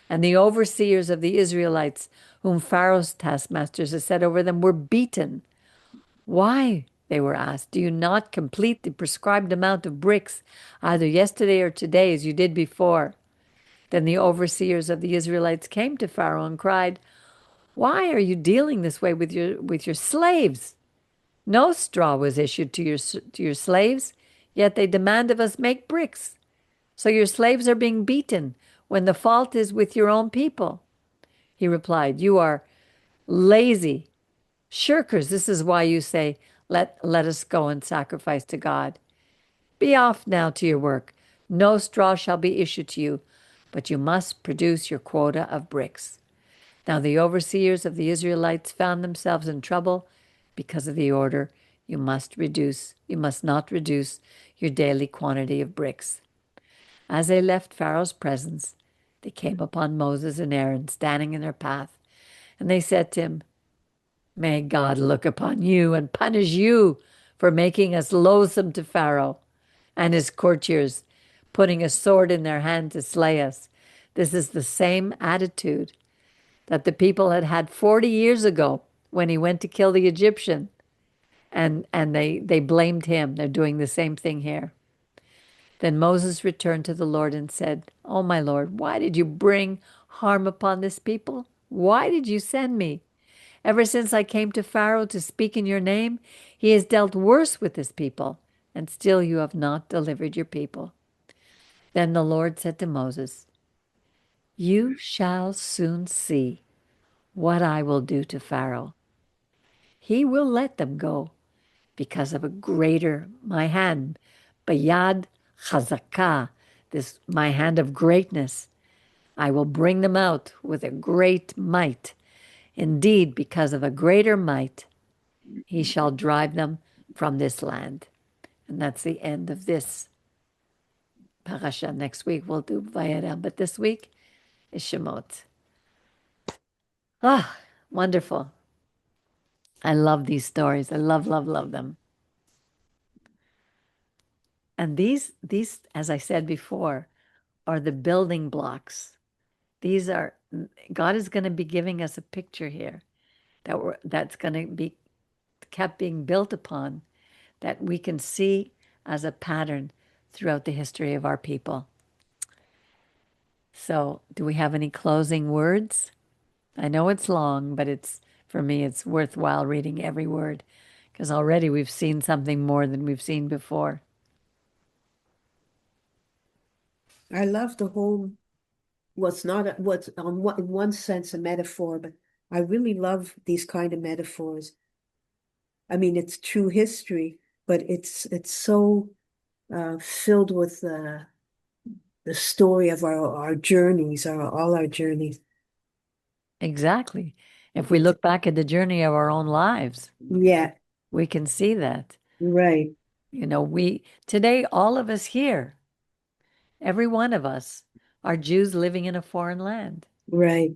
And the overseers of the Israelites, whom Pharaoh's taskmasters had set over them, were beaten. "Why?" they were asked. "Do you not complete the prescribed amount of bricks either yesterday or today as you did before?" Then the overseers of the Israelites came to Pharaoh and cried, "Why are you dealing this way with your slaves? No straw was issued to your slaves, yet they demand of us make bricks. So your slaves are being beaten when the fault is with your own people." He replied, "You are lazy shirkers. This is why you say, let us go and sacrifice to God. Be off now to your work. No straw shall be issued to you, but you must produce your quota of bricks." Now the overseers of the Israelites found themselves in trouble because of the order, you must not reduce your daily quantity of bricks. As they left Pharaoh's presence, they came upon Moses and Aaron standing in their path, and they said to him, "May God look upon you and punish you for making us loathsome to Pharaoh and his courtiers, putting a sword in their hand to slay us." This is the same attitude that the people had had 40 years ago when he went to kill the Egyptian, and they blamed him. They're doing the same thing here. Then Moses returned to the Lord and said, "Oh, my Lord, why did you bring harm upon this people? Why did you send me? Ever since I came to Pharaoh to speak in your name, he has dealt worse with this people, and still you have not delivered your people." Then the Lord said to Moses, "You shall soon see what I will do to Pharaoh. He will let them go because of my hand, bayad chazakah, this my hand of greatness. I will bring them out with a great might. Indeed, because of a greater might, he shall drive them from this land." And that's the end of this parasha. Next week we'll do Vayera, but this week is Shemot. Ah, wonderful. I love these stories. I love, love, love them. And these, as I said before, are the building blocks. God is going to be giving us a picture here that's going to be kept being built upon, that we can see as a pattern throughout the history of our people. So, do we have any closing words? I know it's long, but for me, it's worthwhile reading every word, because already we've seen something more than we've seen before. I love the whole, what's in one sense a metaphor, but I really love these kind of metaphors. I mean, it's true history, but it's so filled with the story of our journeys, all our journeys. Exactly. If we look back at the journey of our own lives, Yeah, we can see that. right. Today, all of us here, every one of us, are Jews living in a foreign land. Right.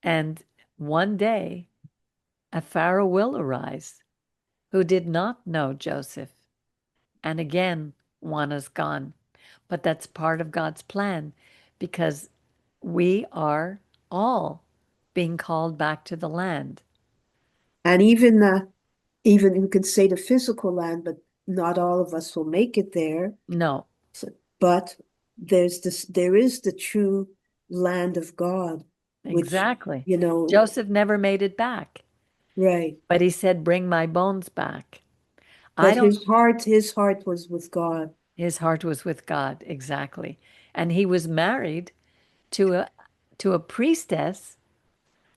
And one day, a Pharaoh will arise who did not know Joseph. And again, one is gone. But that's part of God's plan, because we are all being called back to the land. And even you could say the physical land, but not all of us will make it there. No. But there is the true land of God, which, Exactly. you know, Joseph never made it back, right. but he said, "Bring my bones back." I But don't, his heart was with God. his heart was with God, exactly. And he was married to a priestess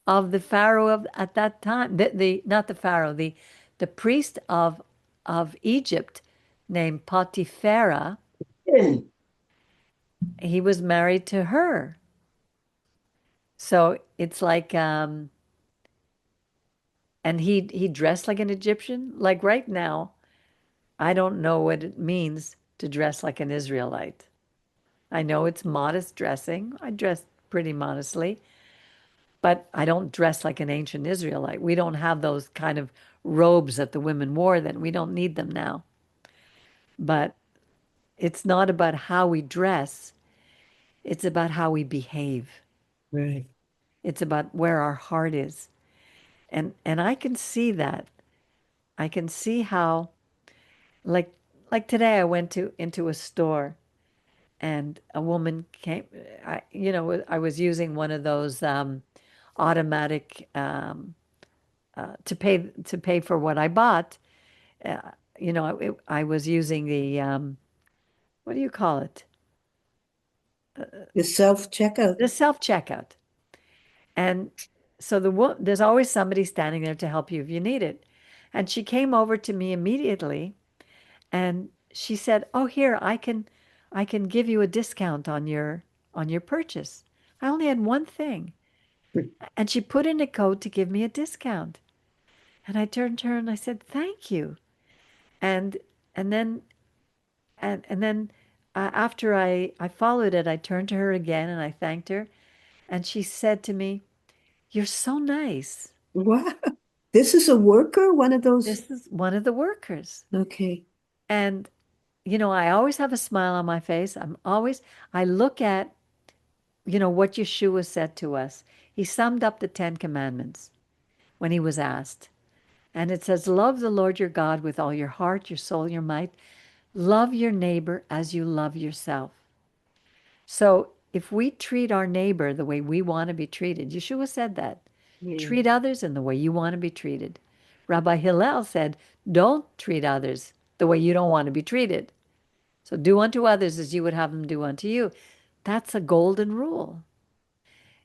of the Pharaoh of at that time. The not the Pharaoh, the priest of Egypt named Potipharah. He was married to her. So it's like and he dressed like an Egyptian. Like right now, I don't know what it means to dress like an Israelite. I know it's modest dressing. I dress pretty modestly, but I don't dress like an ancient Israelite. We don't have those kind of robes that the women wore then. We don't need them now. But it's not about how we dress, it's about how we behave. Right. It's about where our heart is. And I can see that. I can see how like today I went to into a store and a woman came. I was using one of those automatic to pay for what I bought. I was using the what do you call it? The self-checkout. The self checkout. And so there's always somebody standing there to help you if you need it. And she came over to me immediately and she said, "Oh, here, I can give you a discount on your purchase." I only had one thing. And she put in a code to give me a discount. And I turned to her and I said, "Thank you." And and then and then after I followed it, I turned to her again and I thanked her. And she said to me, "You're so nice." Wow. This is a worker, one of those. This is one of the workers. Okay. And, I always have a smile on my face. I look at, what Yeshua said to us. He summed up the Ten Commandments when he was asked. And it says, "Love the Lord your God with all your heart, your soul, your might. Love your neighbor as you love yourself." So if we treat our neighbor the way we want to be treated, Yeshua said that. Yeah. Treat others in the way you want to be treated. Rabbi Hillel said, "Don't treat others the way you don't want to be treated." So do unto others as you would have them do unto you. That's a golden rule.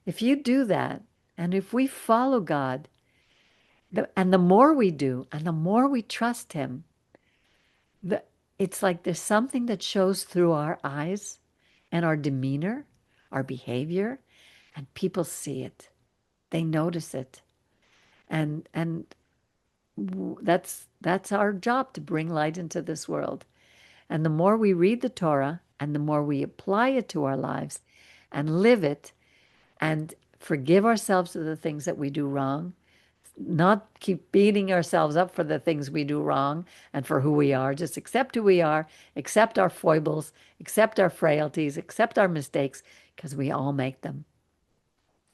If you do that, and if we follow God, and the more we do, and the more we trust Him, the, it's like there's something that shows through our eyes and our demeanor, our behavior, and people see it. They notice it. And that's our job to bring light into this world. And the more we read the Torah and the more we apply it to our lives and live it and forgive ourselves of the things that we do wrong, not keep beating ourselves up for the things we do wrong and for who we are, just accept who we are, accept our foibles, accept our frailties, accept our mistakes, because we all make them,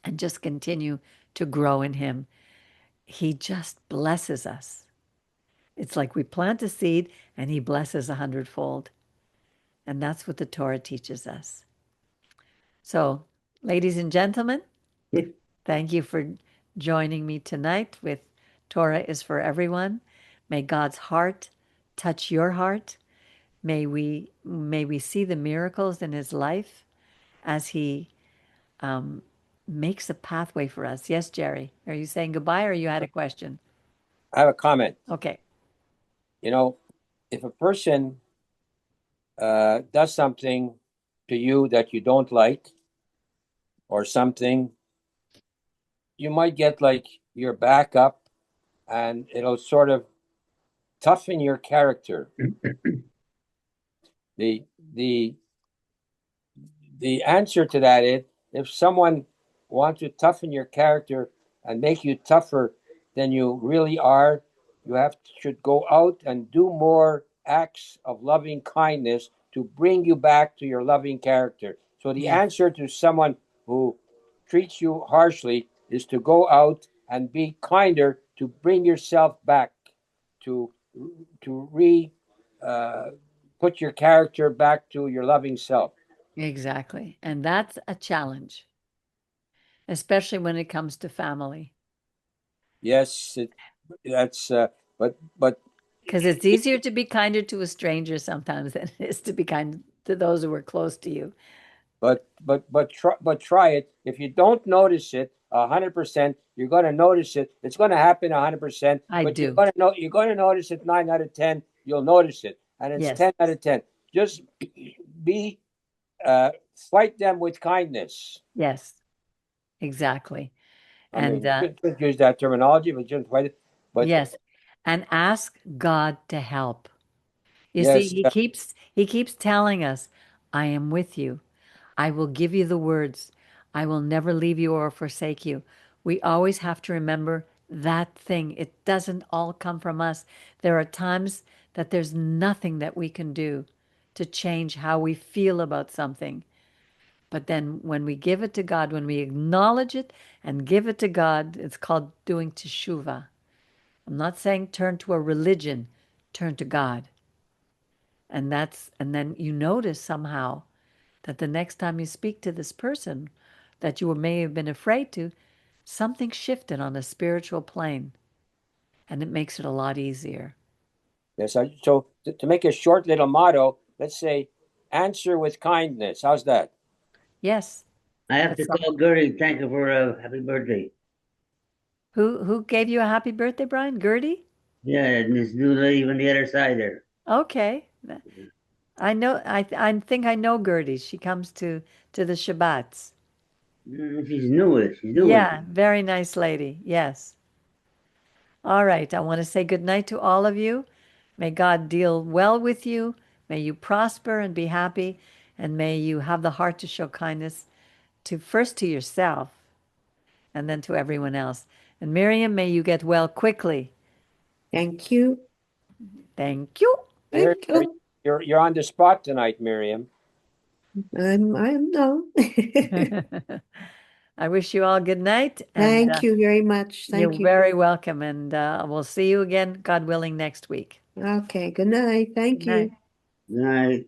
and just continue to grow in Him. He just blesses us. It's like we plant a seed and He blesses 100-fold. And that's what the Torah teaches us. So, ladies and gentlemen, thank you for joining me tonight with Torah is for Everyone. May God's heart touch your heart. May we see the miracles in His life as He makes a pathway for us. Yes, Jerry. Are you saying goodbye or you had a question? I have a comment. Okay. If a person does something to you that you don't like, or something, you might get like your back up, and it'll sort of toughen your character. the the the answer to that is, if someone wants to toughen your character and make you tougher than you really are, you should go out and do more acts of loving kindness to bring you back to your loving character. So the answer to someone who treats you harshly is to go out and be kinder, to bring yourself back, to put your character back to your loving self. Exactly. And that's a challenge, especially when it comes to family, Yes, that's but because it's easier to be kinder to a stranger sometimes than it is to be kind to those who are close to you. try it. If you don't notice it 100%, you're going to notice it. It's going to happen 100%, I but do. you're going to notice it 9 out of 10. You'll notice it, and it's Yes. 10 out of 10. Just be fight them with kindness. Yes. Exactly. I And mean, just use that terminology, but just fight it. But yes, and ask God to help. You see, yes, he keeps telling us, I am with you. I will give you the words. I will never leave you or forsake you. We always have to remember that thing. It doesn't all come from us. There are times that there's nothing that we can do to change how we feel about something. But then when we give it to God, when we acknowledge it and give it to God, it's called doing teshuvah. I'm not saying turn to a religion, turn to God. And then you notice somehow that the next time you speak to this person that you may have been afraid to, something shifted on a spiritual plane, and it makes it a lot easier. yes. So to make a short little motto, let's say, answer with kindness. How's that? Yes, I have to that's all. call Gertie, thank her for a happy birthday. Who gave you a happy birthday, Brian? Gertie? Yeah, and this new lady on the other side there. Okay. I know I think I know Gertie. She comes to the Shabbats. She's new. She's new. Yeah, very nice lady. Yes. All right. I want to say good night to all of you. May God deal well with you. May you prosper and be happy. And may you have the heart to show kindness to first to yourself and then to everyone else. And Miriam, may you get well quickly. Thank you. Thank you. I heard Thank you. you're on the spot tonight, Miriam. I'm no. I wish you all good night. And Thank you very much. you're Thank you. very welcome. And we'll see you again, God willing, next week. Okay, good night. Good Thank night. you. Good night.